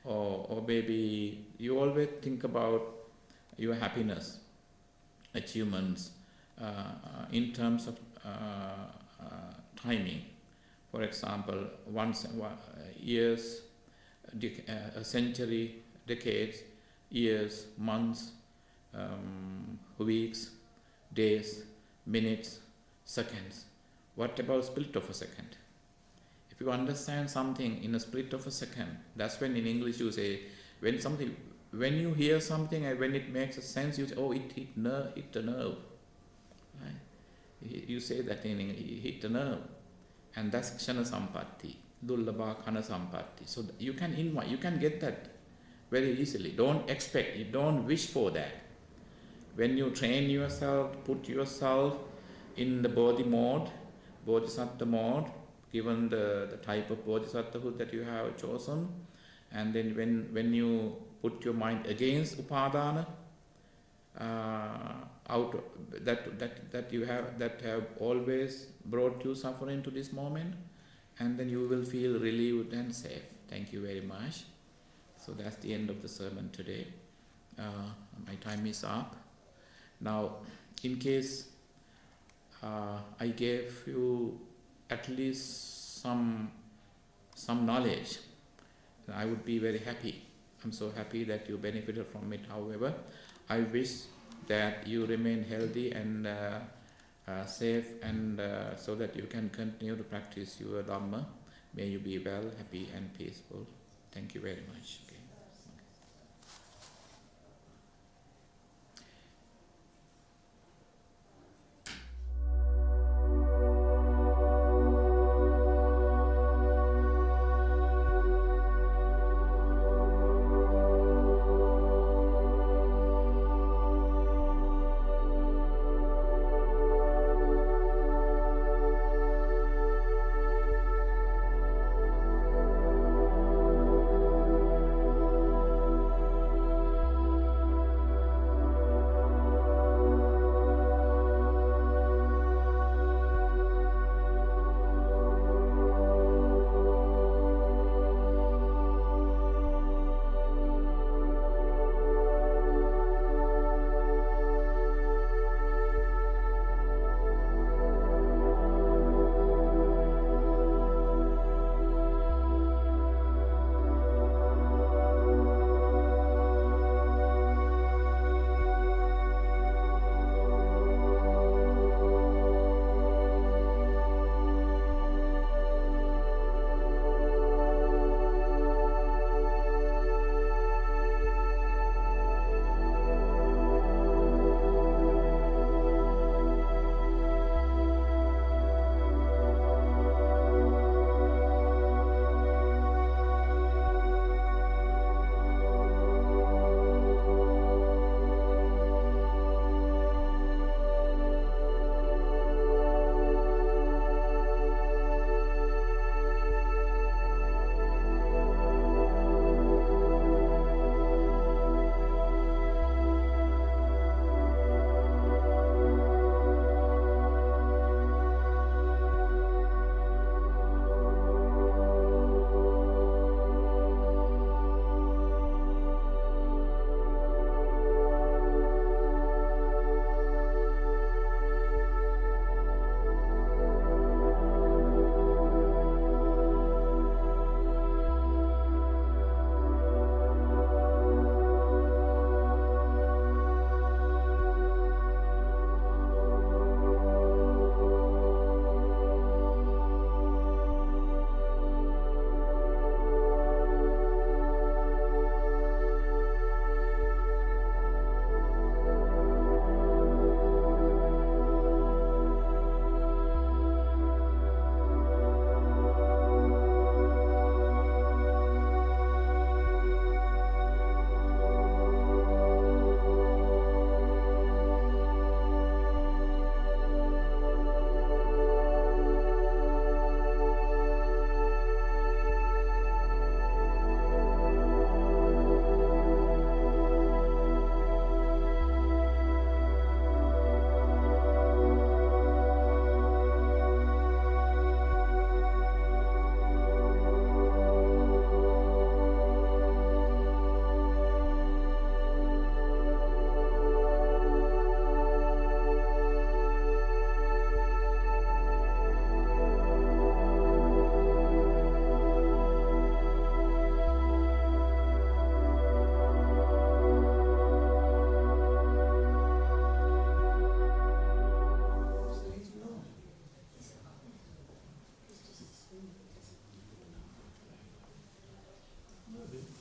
Or maybe you always think about your happiness, achievements in terms of timing. For example, years, a century, decades, years, months, weeks, days, minutes, seconds. What about split of a second? If you understand something in a split of a second, that's when in English you say, when you hear something and when it makes a sense, you say, oh, it hit the nerve. Right? You say that in English, it hit the nerve. And that's Kshana Sampatti, Dullabha Khana Sampatti. So you can get that very easily. Don't expect, don't wish for that. When you train yourself, put yourself in the bodhi mode, bodhisattva mode, given the type of bodhisattvahood that you have chosen, and then when you put your mind against upadana, that have always brought you suffering to this moment, and then you will feel relieved and safe. Thank you very much. So that's the end of the sermon today. My time is up. Now, in case I gave you at least some knowledge, I would be very happy. I'm so happy that you benefited from it. However, I wish that you remain healthy and safe, and so that you can continue to practice your Dhamma. May you be well, happy and peaceful. Thank you very much. Okay.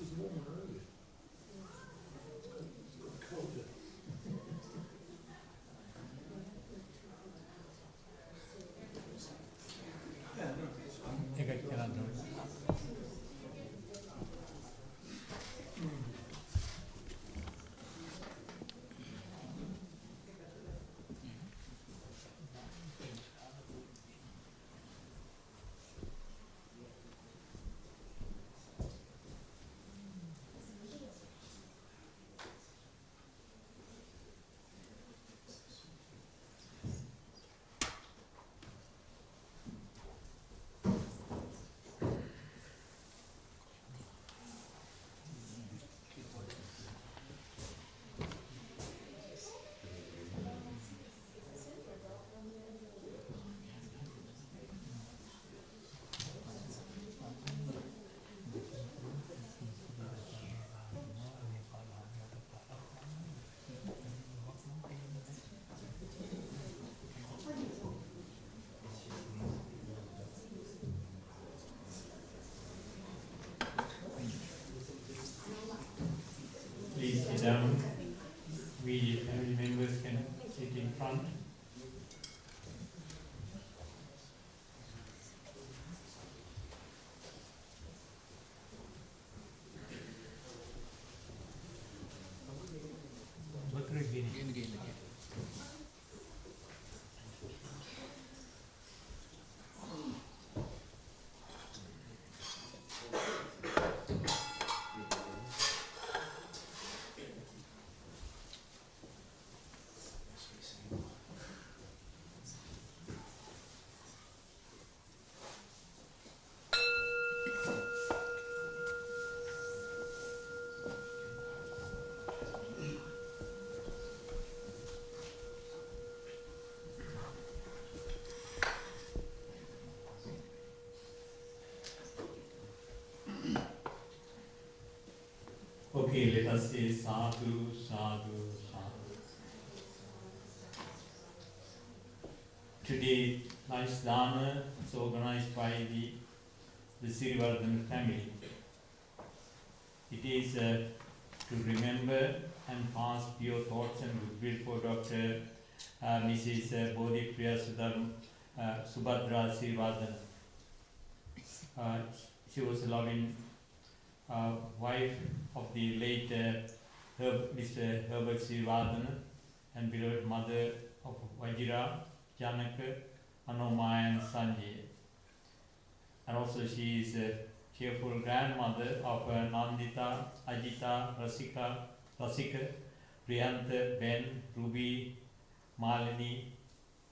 was warmer earlier. It's colder. Yeah, no, it's fine. Please sit down. We family members can sit in front. Again. Okay, let us say sadhu, sadhu, sadhu. Today, Life Dana is organized by the Sirivardhan family. It is to remember and pass pure thoughts and goodwill for Dr. Mrs. Bodhi Priya Subhadra Sirivardhan. She was a loving wife of the late Mr. Herbert Sirivardhan and beloved mother of Vajira, Janaka, Anoma and Sanjay. And also she is a cheerful grandmother of Nandita, Ajita, Rasika, Priyanta, Ben, Ruby, Malini,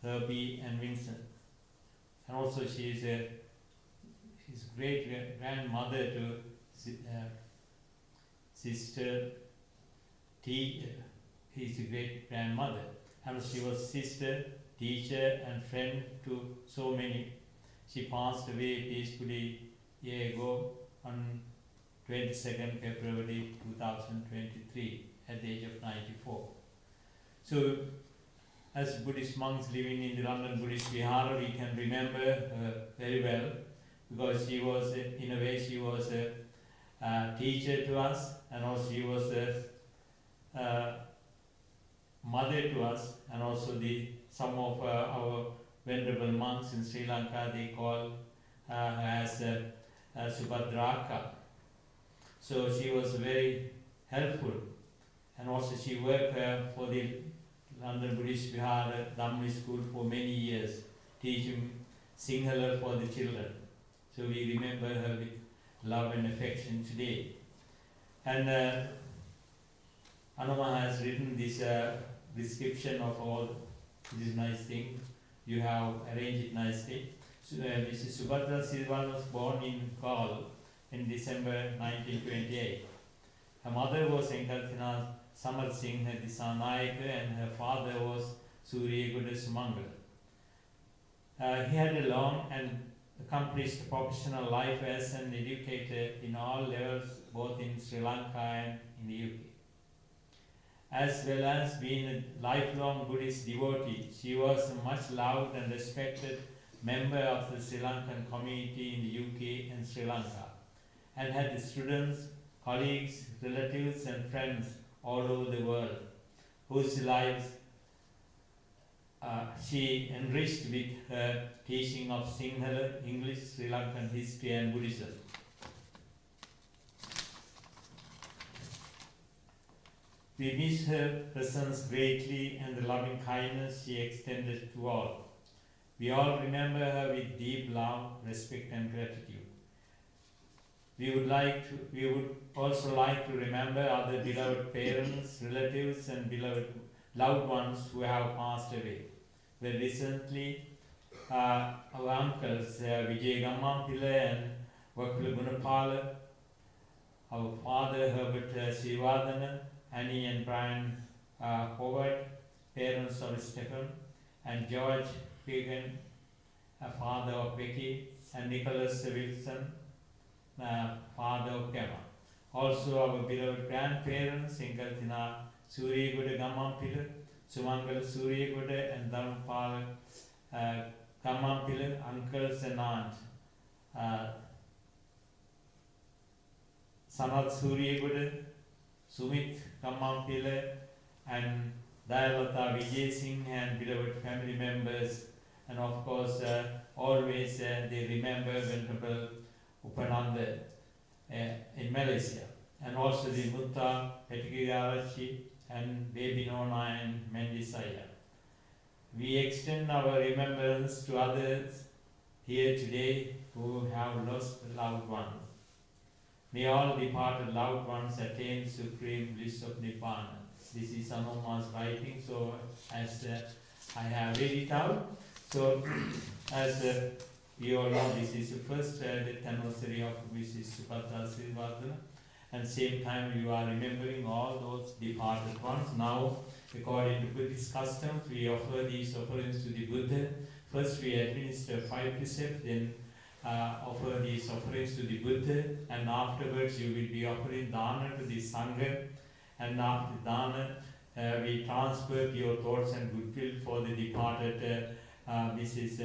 Herbie and Vincent. And also she is a great grandmother to sister T. His great grandmother. And she was sister, teacher and friend to so many. She passed away peacefully a year ago on 22nd February 2023 at the age of 94. So as Buddhist monks living in the London Buddhist Vihara, we can remember her very well, because she was, in a way, she was a teacher to us, and also she was a mother to us, and also some of our venerable monks in Sri Lanka, they call her as Subhadraka. So she was very helpful, and also she worked for the London Buddhist Vihara Dhamma School for many years, teaching Sinhala for the children. So we remember her with love and affection today. And Anuma has written this description of all this nice thing. You have arranged it nicely. So, Mrs. Subhadra Sirivardhan was born in Gaul in December 1928. Her mother was Enkalthina Samar Singh Disanayaka and her father was Surya Guda Sumangal. He had a long and accomplished professional life as an educator in all levels, both in Sri Lanka and in the UK. As well as being a lifelong Buddhist devotee, she was a much loved and respected member of the Sri Lankan community in the UK and Sri Lanka, and had students colleagues, relatives, and friends all over the world, whose lives she enriched with her teaching of Sinhala, English, Sri Lankan history, and Buddhism. We miss her presence greatly and the loving kindness she extended to all. We all remember her with deep love, respect, and gratitude. We would also like to remember other beloved parents, relatives, and beloved loved ones who have passed away. Very recently, our uncles Vijay Gammampilla and Wakula Gunapala, our father Herbert Sivadana, Annie and Brian Howard, parents of Stephen, and George Pagan, father of Becky, and Nicholas Wilson, father of Gemma. Also our beloved grandparents, Ingalthina Suryagoda Gammampilla, Sumangala Suryagoda, and Dhampala Gammampilla, uncles and aunt, Sanath Suryagoda, Sumit Gammampilla, and Dayalata Vijay Singh, and beloved family members, and of course always they remember Venerable Upananda in Malaysia, and also the Mutta Petikigarachi and Baby Nona and Mendisaya. We extend our remembrance to others here today who have lost loved ones. May all departed loved ones attain supreme bliss of Nibbana. This is Anuma's writing, so as I have read it out. So, as you all know, this is the first death anniversary of Mrs. Subhadra Srivardhana, and same time you are remembering all those departed ones. Now, according to Buddhist customs, we offer these offerings to the Buddha. First, we administer 5 precepts, then offer these offerings to the Buddha, and afterwards you will be offering dana to the Sangha, and after dana, we transfer your thoughts and goodwill for the departed Mrs.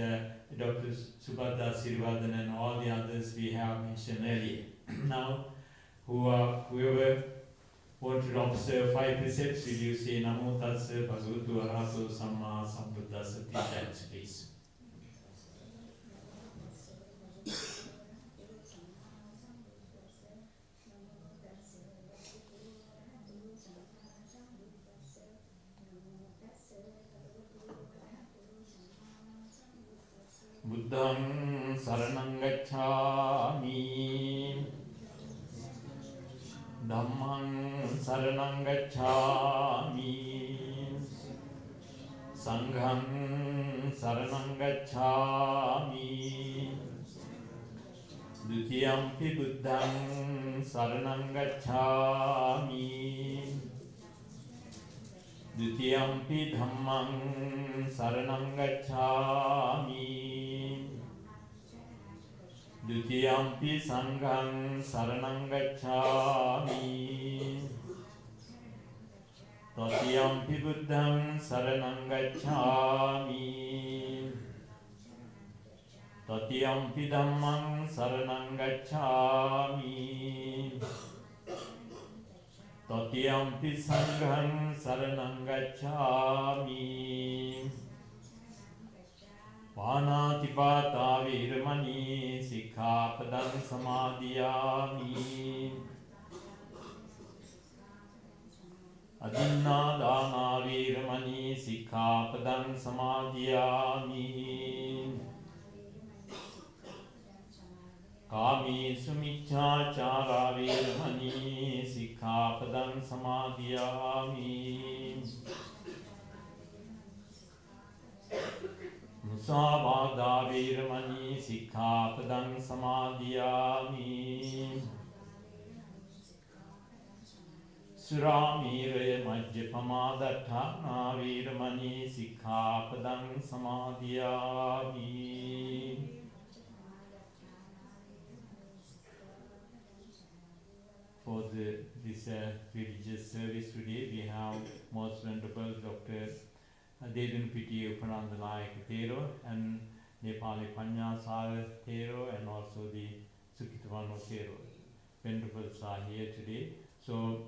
Dr. Subhadra Sirivardhana and all the others we have mentioned earlier. Now, whoever want to observe 5 precepts, will you say Namo Tassa Bhagavato Arahato Samma Sambuddhassa 3 times, please. Buddham saranam gacchami, Dhammam saranam gacchami, Sangham saranam gacchami, Dutiyampi Buddham saranam gacchami, Dutiyampi Dhammam saranam gacchami, Dutiyampi Sangham saranam gacchami, Tatiyampi Buddham saranam gacchami, Tatiyampi Dhammam saranam gacchami, Tatiyampi Sangham saranam gacchami. Pānātipātā vīramani sikkhapadam samadhiyāmi. Adinādānā vīramani sikkhapadam samadhiyāmi. Kāmīsū miccācārā vīramani sikkhapadam samadhiyāmi. Musāvādā vīramani sikkhapadam samadhiyāmi. Surāmīraya majjapamādaṭṭhānā vīramani sikkhapadam samadhiyāmi. For this religious service today, we have Most Venerable Dr. Dedunpiti Upanandanayak Thero and Nepali Panyasara Thero, and also the Sukhitvano Thero. Venerables are here today. So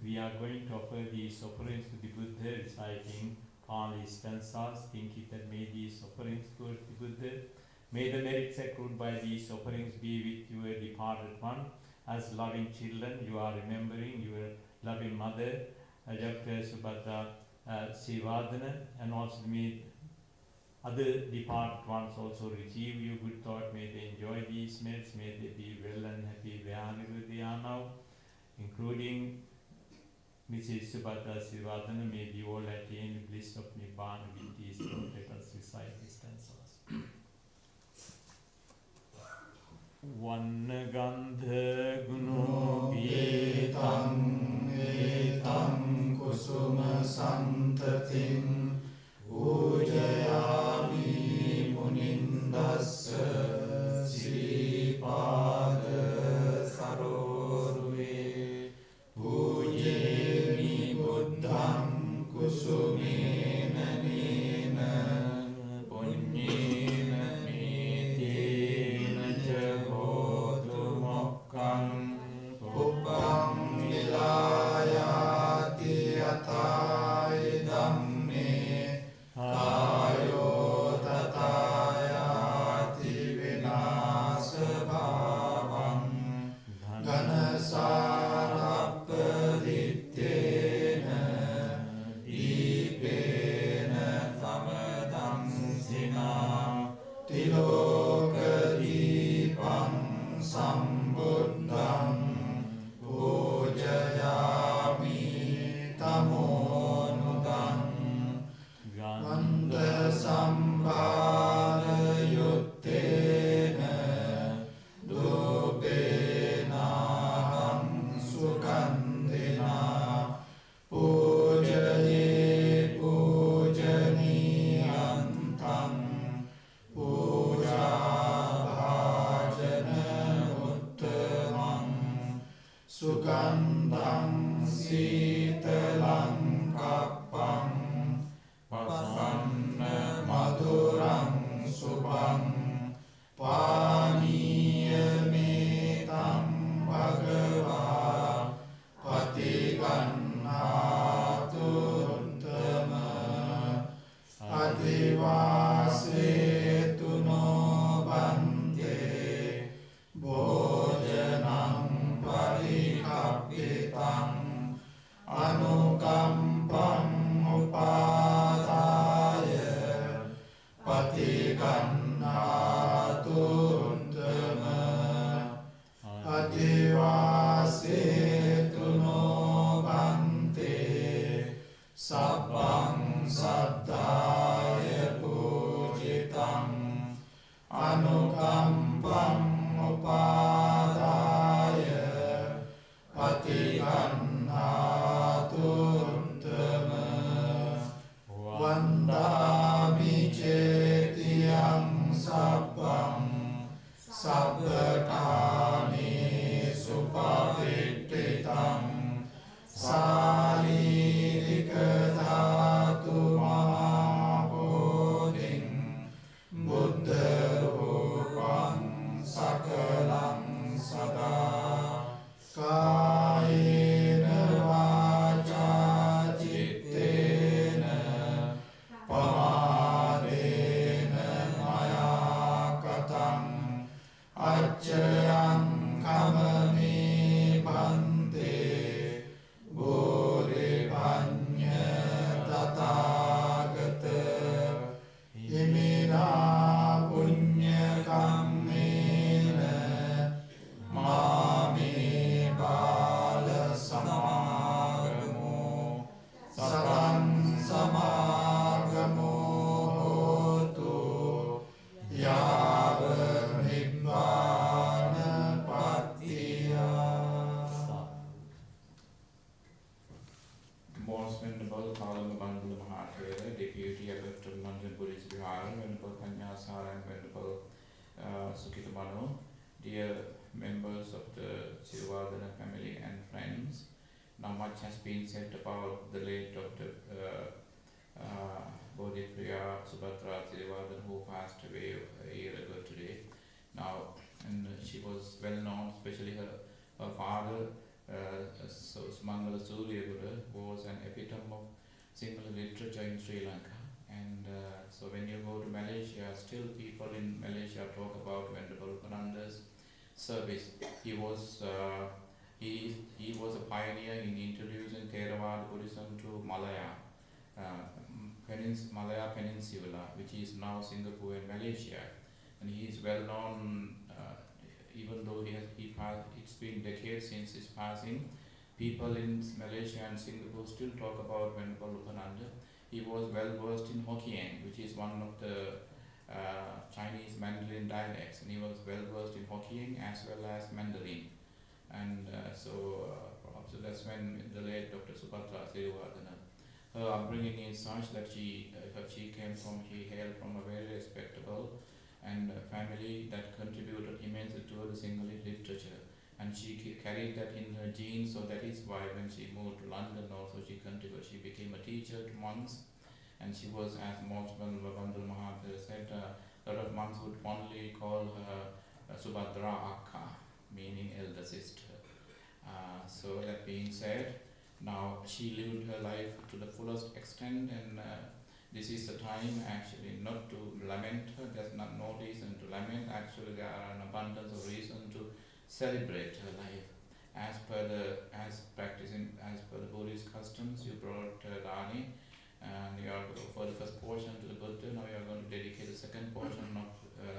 we are going to offer these offerings to the Buddha, reciting Pali stanzas, thinking that may these offerings go to the Buddha. May the merits accrued by these offerings be with your departed one. As loving children, you are remembering your loving mother, Dr. Subhadra Sivadana, and also may other departed ones also receive your good thought. May they enjoy these merits. May they be well and happy wherever they are now, including Mrs. Subhadra Sivadana. May we all attain the bliss of Nibbana with these thoughts. Let us recite these stanzas. Vannagandha guno Etang etang kusuma santatim Pujayami munindassa Sripada Saroruve Pujemi buddham kusumena nena Punyena metena jahotu mokkam Uppam vilayati atai dhamme Kayo tatayati vinasa bhavam Ganasarapadittena Dipena tamadam sina Tilokadipam sambuddham Pujayami tamonudam Gandha sambhara yuttena Dupena ham sugandhina Pujaye pujaniyantam Puja bhajana uttamam Sugandham sitalam kappam Pasanna maduram subham Paniyamitam bhagava Patigannatu uttama Adivasetu no bante Bhojanam parikappitam Anukampam upadaya Patigannatu uttama Adivasetu no bante Sabbang saddhaya pujitam Anukampam upadaya Patigannatu uttama Vandami cetiyam sabbam Sabbakami supavittitam Saririka dhatu mahabodhim Buddha rupam sakalam sada Kayena vaca cittena Pamadena maya katam Acchayam kamami bhante Bodhipanya tathagata Imina punya kammena Mami bala samagamo Satam samagamo hotu Yava nibbana patiya. Most Venerable Kalama Bandula Mahathera, Deputy Abbot of Nanjan Buddhist Vihara, Venerable Kanyasara and Venerable Sukhitamanu, dear members of the Sirvadana family and friends. Now much has been said about the late Dr. Bodhipriya Subhadra Sirvadana, who passed away a year ago today. Now, and she was well known, especially her her father, Mangala Suryaguru, was an epitome of Sinhala literature in Sri Lanka. And so when you go to Malaysia, still people in Malaysia talk about Venerable Upananda's service. He was a pioneer in introducing Theravada Buddhism to Malaya, Malaya Peninsula, which is now Singapore and Malaysia. And he is well known, even though it's been decades since his passing. People in Malaysia and Singapore still talk about Venerable Upananda. He was well versed in Hokkien, which is one of the Chinese Mandarin dialects, and he was well versed in Hokkien as well as Mandarin. And perhaps that's when the late Dr. Subhadra Sirivardhana, her upbringing is such that she hailed from a very respectable and family that contributed immensely to the Sinhala literature. And she carried that in her genes, so that is why when she moved to London also she became a teacher to monks. And she was, as Moksman Babandul Mahathir said, a lot of monks would fondly call her Subhadra Akka, meaning elder sister. So that being said, now she lived her life to the fullest extent, and this is the time actually not to lament her. There's no reason to lament. Actually, there are an abundance of reason to celebrate her life. As per the Buddhist customs, you brought Dani, and you are for the first portion to the Buddha. Now you are going to dedicate the second portion of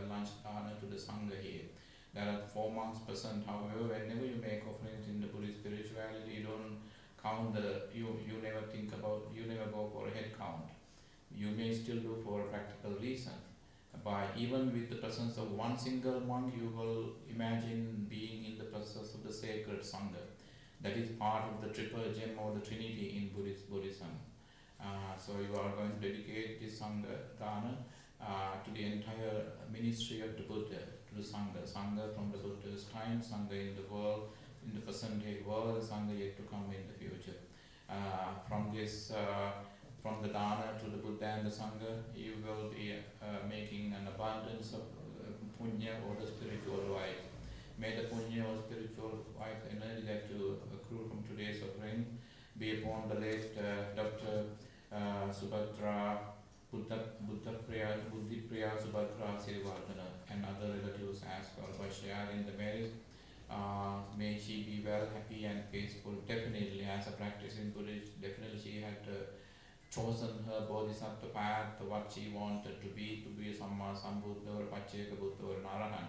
lunch dana to the Sangha here. There are 4 monks present. However, whenever you make offerings in the Buddhist spirituality, you don't count you never go for a head count. You may still do for a practical reason. Even with the presence of one single monk, you will imagine being in the presence of the sacred Sangha. That is part of the triple gem or the Trinity in Buddhism. So you are going to dedicate this Sangha Dana to the entire ministry of the Buddha, to the Sangha. Sangha from the Buddha's time, Sangha in the world, in the present day world, Sangha yet to come in the future. From the Dana to the Buddha and the Sangha, you will be making an abundance of punya or the spiritual life. May the punya or spiritual life energy that you accrue from today's offering be upon the late Dr. Subhadra Buddhipriya Subhadra Sirivardhana and other relatives as well by sharing the merit. May she be well, happy and peaceful. Definitely, as a practicing Buddhist, definitely she had chosen her bodhisattva path, what she wanted to be a Samma Sambuddha or Pacheka Buddha or Narayan.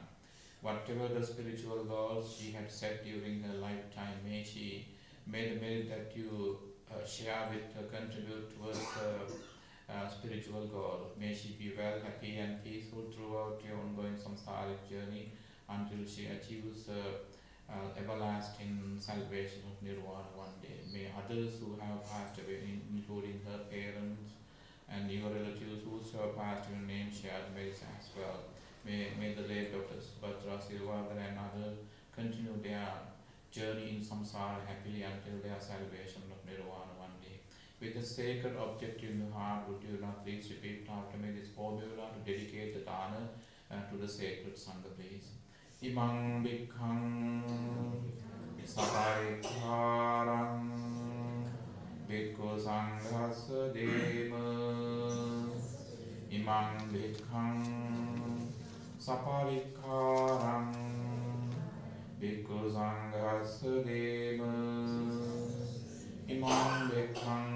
Whatever the spiritual goals she had set during her lifetime, may the merit that you share with her contribute towards her spiritual goal. May she be well, happy and peaceful throughout your ongoing samsaric journey until she achieves everlasting salvation of nirvana one day. May others who have passed away, including her parents and your relatives who have passed away, name shared merits as well. May the late Dr. Subhadra Sirivardhana and others continue their journey in samsara happily until their salvation of nirvana one day. With the sacred objective in the heart, would you not please repeat after me this formula to dedicate the dana to the sacred Sangha, please. Imang bhikkhaṃ saparikkhāraṃ bhikkhu sanghassa deva. Imang bhikkhaṃ saparikkhāraṃ bhikkhu sanghassa deva. Imang bhikkhaṃ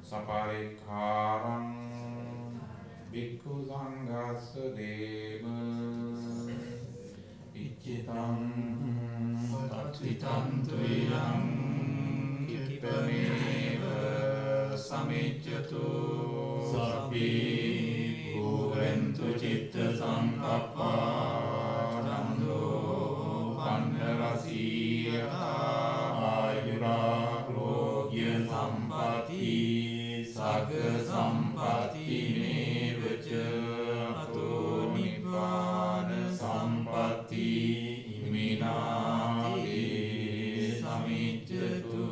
saparikkhāraṃ bhikkhu sanghassa deva. Iccitam tatvitam tuyam kipameva samicchatu sabbi bhuventu citta sankappa chandro pannarasiyata ayurāgrogya sampati sagga sampati mevaca ato nibbāna sampati imināti samicchatu.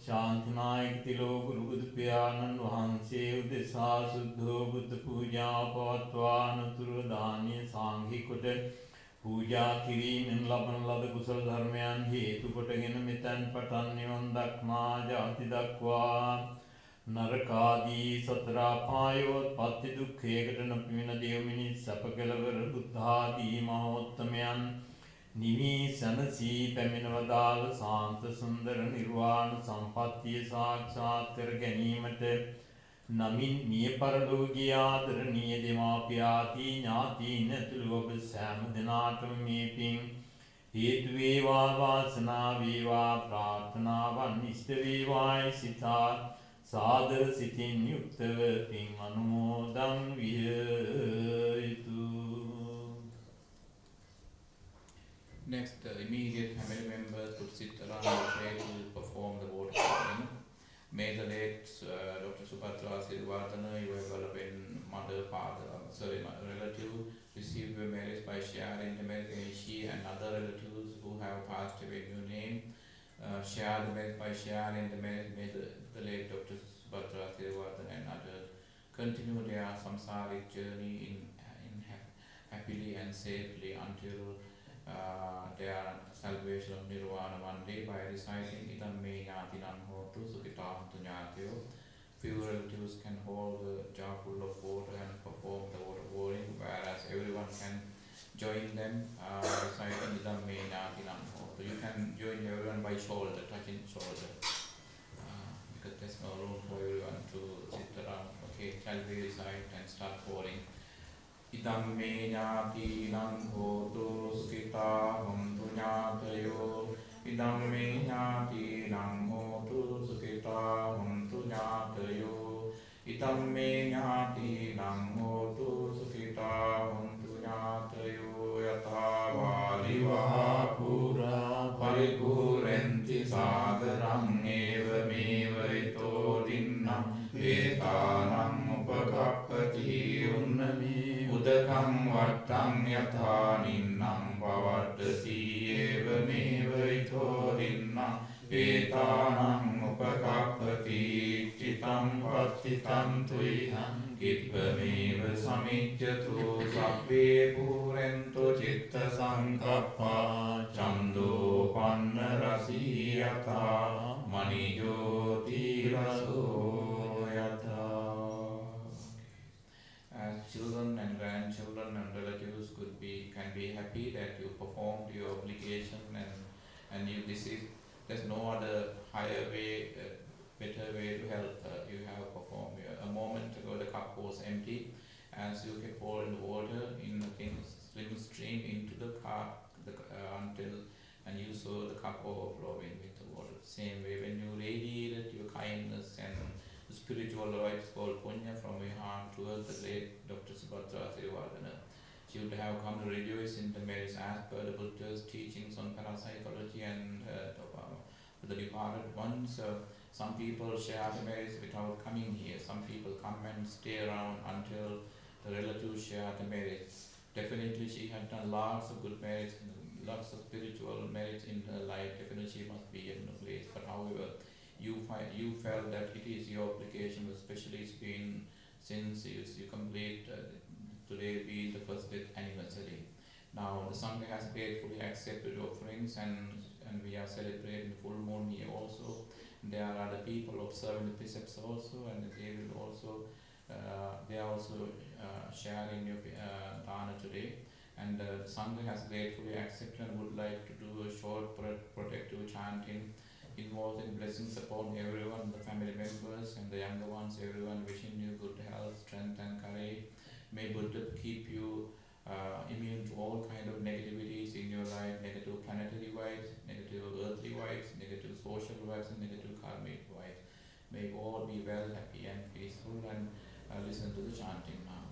Shāntinājika Tiloka Buddha Piyanan Vahanse Udesā Suddho Buddha Pujā Pavattvāna Turadānya Sāṅghikota පූජා කිරීමෙන් ලබන ලද කුසල ධර්මයන් හේතු කොටගෙන මෙතෙන් පටන් නිවන් දක්නා ජාති දක්වා නරකාදී සතර අපායෝත් පත්ති දුක්ඛයකට නොපිමින දේව මිනිස් සැප කෙළවර බුද්ධ ආදී මහෝත්තමයන් නිවි සනසී පැමිණ වදාළ සාන්ත සුන්දර නිර්වාණ සම්පත්තිය සාක්ෂාත් කර ගැනීමට නමින් මිය පරලෝකීය ආදරණීය දෙමාපියාදී ඥාතීන් ඇතුළු ඔබ සෑම දෙනාටම මේ පින් හේතු වේවා වාසනා වේවා ප්‍රාර්ථනාවන් ඉෂ්ට වේවායි සිතා සාදර සිතින් යුක්තව පින් අනුමෝදන් විය යුතුය. Next, the immediate family members would sit around the tray to perform the water pouring. May the late Dr. Subhadra Sirivardhana, your beloved mother, father, relative, receive your marriage by sharing the marriage. She and other relatives who have passed away in your name share the marriage by sharing the marriage. May the late Dr. Subhadra Sirivardhana and others continue their samsaric journey in happily and safely until their salvation of nirvana one day by reciting idam me ñātinam hotu sukhitāhantu ñātiyo. Few relatives can hold the jar full of water and perform the water pouring, whereas everyone can join them reciting idam me ñātinam hotu. You can join everyone by shoulder, touching shoulder, because there's no room for everyone to sit around. Okay, shall we recite and start pouring? Idam me ñātīnaṁ hotu sukitā hontu ñātayo. Idam me ñātīnaṁ hotu sukitā hontu ñātayo. Idam me ñātīnaṁ hotu sukitā hontu ñātayo. Yatā vālivaha pūrā paripūrenti sādaraṁ eva meva ito dinnam vetānaṁ upakappati unnami udakam vattam yatha ninnam pavattasi eva meva ito dinnam vetānaṁ upakappati citam pattitam tuiham kippameva samicchatu sabbe purento citta sankappa chando panna rasiyata manijoti raso yatha. As children and grandchildren and relatives can be happy that you performed your obligation and there's no other higher way, better way to help. You have performed. A moment ago the cup was empty. As you can pour in the water in the slim stream into the cup until and you saw the cup overflowing with the water. Same way, when you radiated your kindness and spiritual vibes called punya from your heart towards the late Dr. Subhadra Sirivardhana, she would have come to rejoice in the merits as per the Buddha's teachings on parapsychology and the departed ones. Some people share the merits without coming here. Some people come and stay around until the relatives share the merits. Definitely she had done lots of good merits, lots of spiritual merits in her life. Definitely she must be in a place. But however, you felt that it is your obligation, especially it's been since you complete today being the first death anniversary. Now the Sangha has gratefully accepted offerings and we are celebrating the full moon here also. There are other people observing the precepts also, and they will also they are also sharing your dana today. And the Sangha has gratefully accepted and would like to do a short protective chanting involving blessings upon everyone, the family members and the younger ones, everyone wishing you good health, strength and courage. May Buddha keep you immune to all kind of negativities in your life, negative planetary vibes, negative earthly vibes, negative social vibes and negative karmic vibes. May all be well, happy and peaceful, and listen to the chanting now.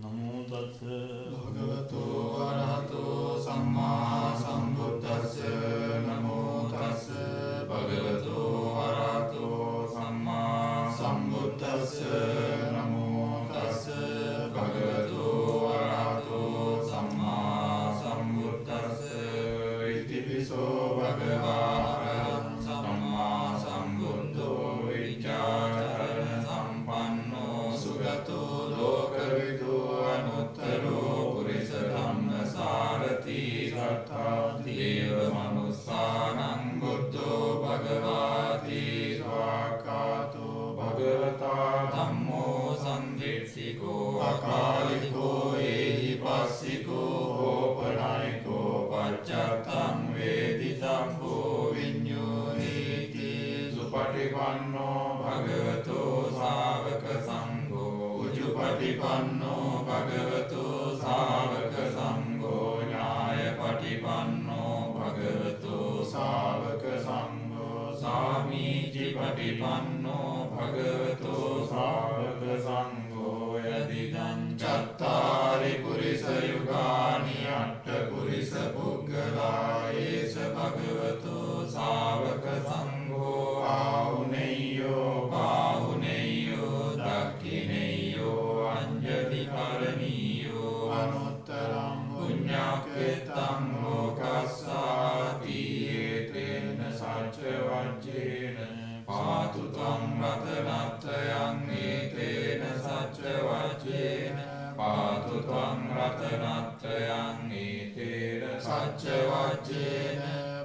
Namo tassa bhagavato arahato samma sambuddhassa. Namo tassa bhagavato arahato samma sambuddhassa. Namo tassa bhagavato arahato samma sambuddhassa. Itipiso bhagava arahato samma sambuddho vicchārana sampanno sugato lokavido anuttara පච්චත්තාති දේව මනුස්සානං බුද්ධෝ භගවාති ස්වාකාතෝ භගවතා ධම්මෝ සංදිට්ඨිකෝ අකාලිකෝ ඒහි පස්සිකෝ ඕපනයිකෝ පච්චත්තං වේදිතම්බෝ විඤ්ඤෝනීති සුපටිපන්නෝ භගවතෝ ශාවක සංඝෝ උජුපටිපන්නෝ භගවතෝ ශාවක සංඝෝ ඥායපටිපන්නෝ භගවතෝ ශාවක සංඝෝ සාමීචි පටිපන්නෝ භගවතෝ ශාවක සංඝෝ යදිදං චත්තාරි පුරිස යුගානි අට්ඨ පුරිස පුග්ගලා ඒස භගවතෝ ශාවක සංඝෝ ආහුනේයෝ පාහුනේයෝ දක්ඛිනේයෝ අඤ්ඤති කරණීයෝ අනුත්තරං පුඤ්ඤක්ඛේතං ලෝකස්සාති ඒතේන සච්ච වජ්ජේන පාතු ත්වං රතනත්‍රයං ඒතේන සච්ච වජ්ජේන පාතු ත්වං රතනත්‍රයං ඒතේන සච්ච වජ්ජේන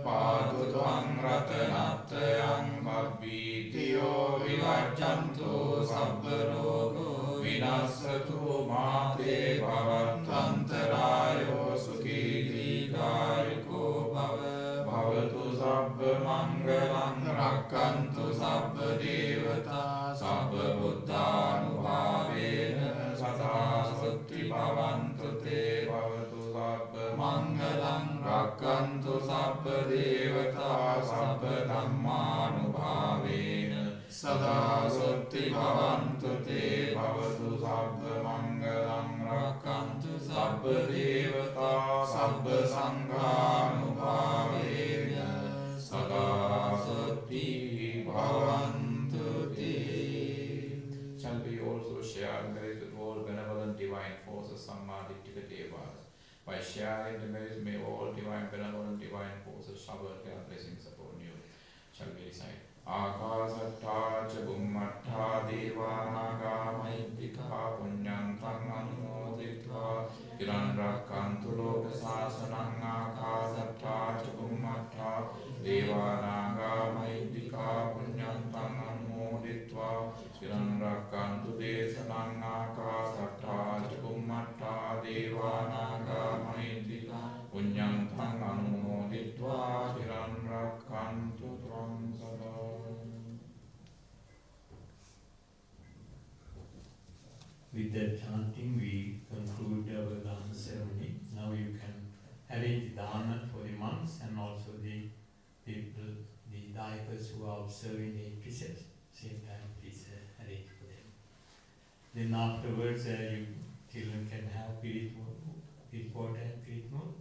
පාතු ත්වං රතනත්‍රයං බබ්බීතියෝ විවජ්ජන්තෝ සබ්බ රෝගෝ විනස්සතු මාතේ භවත්තන්තරායෝ සුඛී දීඝායුකෝ භව භවතු සබ්බ මංගලං රක්ඛන්තු සබ්බ දේවතා සබ්බ බුද්ධානුභාවේන සදා සුත්ති භවන්තු තේ භවතු සබ්බ මංගලං රක්ඛන්තු සබ්බ දේවතා සබ්බ ධම්මානුභාවේන සදා සුත්ති භවන්තු තේ භවතු සබ්බ මංගලං රක්ඛන්තු සබ්බ දේවතා සබ්බ සංඝානුභාවේන සදා සුත්ති භවන්තු තේ. Shall we also share merit with all benevolent divine forces, Sammadittika Devas? By sharing the merit, may all divine benevolent divine forces shower their blessings upon you. Shall we recite? Akasatta ca bummatta devanaga mahiddhika punyantang anumoditva iran rakkantu loka sasanang akasatta ca bummatta devanaga mahiddhika punyantang anumoditva iran rakkantu desanang akasatta ca bummatta devanaga mahiddhika punyantang anumoditva iran rakkantu tvam sada. With that chanting, we conclude our Dana ceremony. Now you can arrange Dana for the monks and also the people, the diapers who are observing the precepts. Same time, please arrange for them. Then afterwards, you children can have Pirit water and Pirit milk.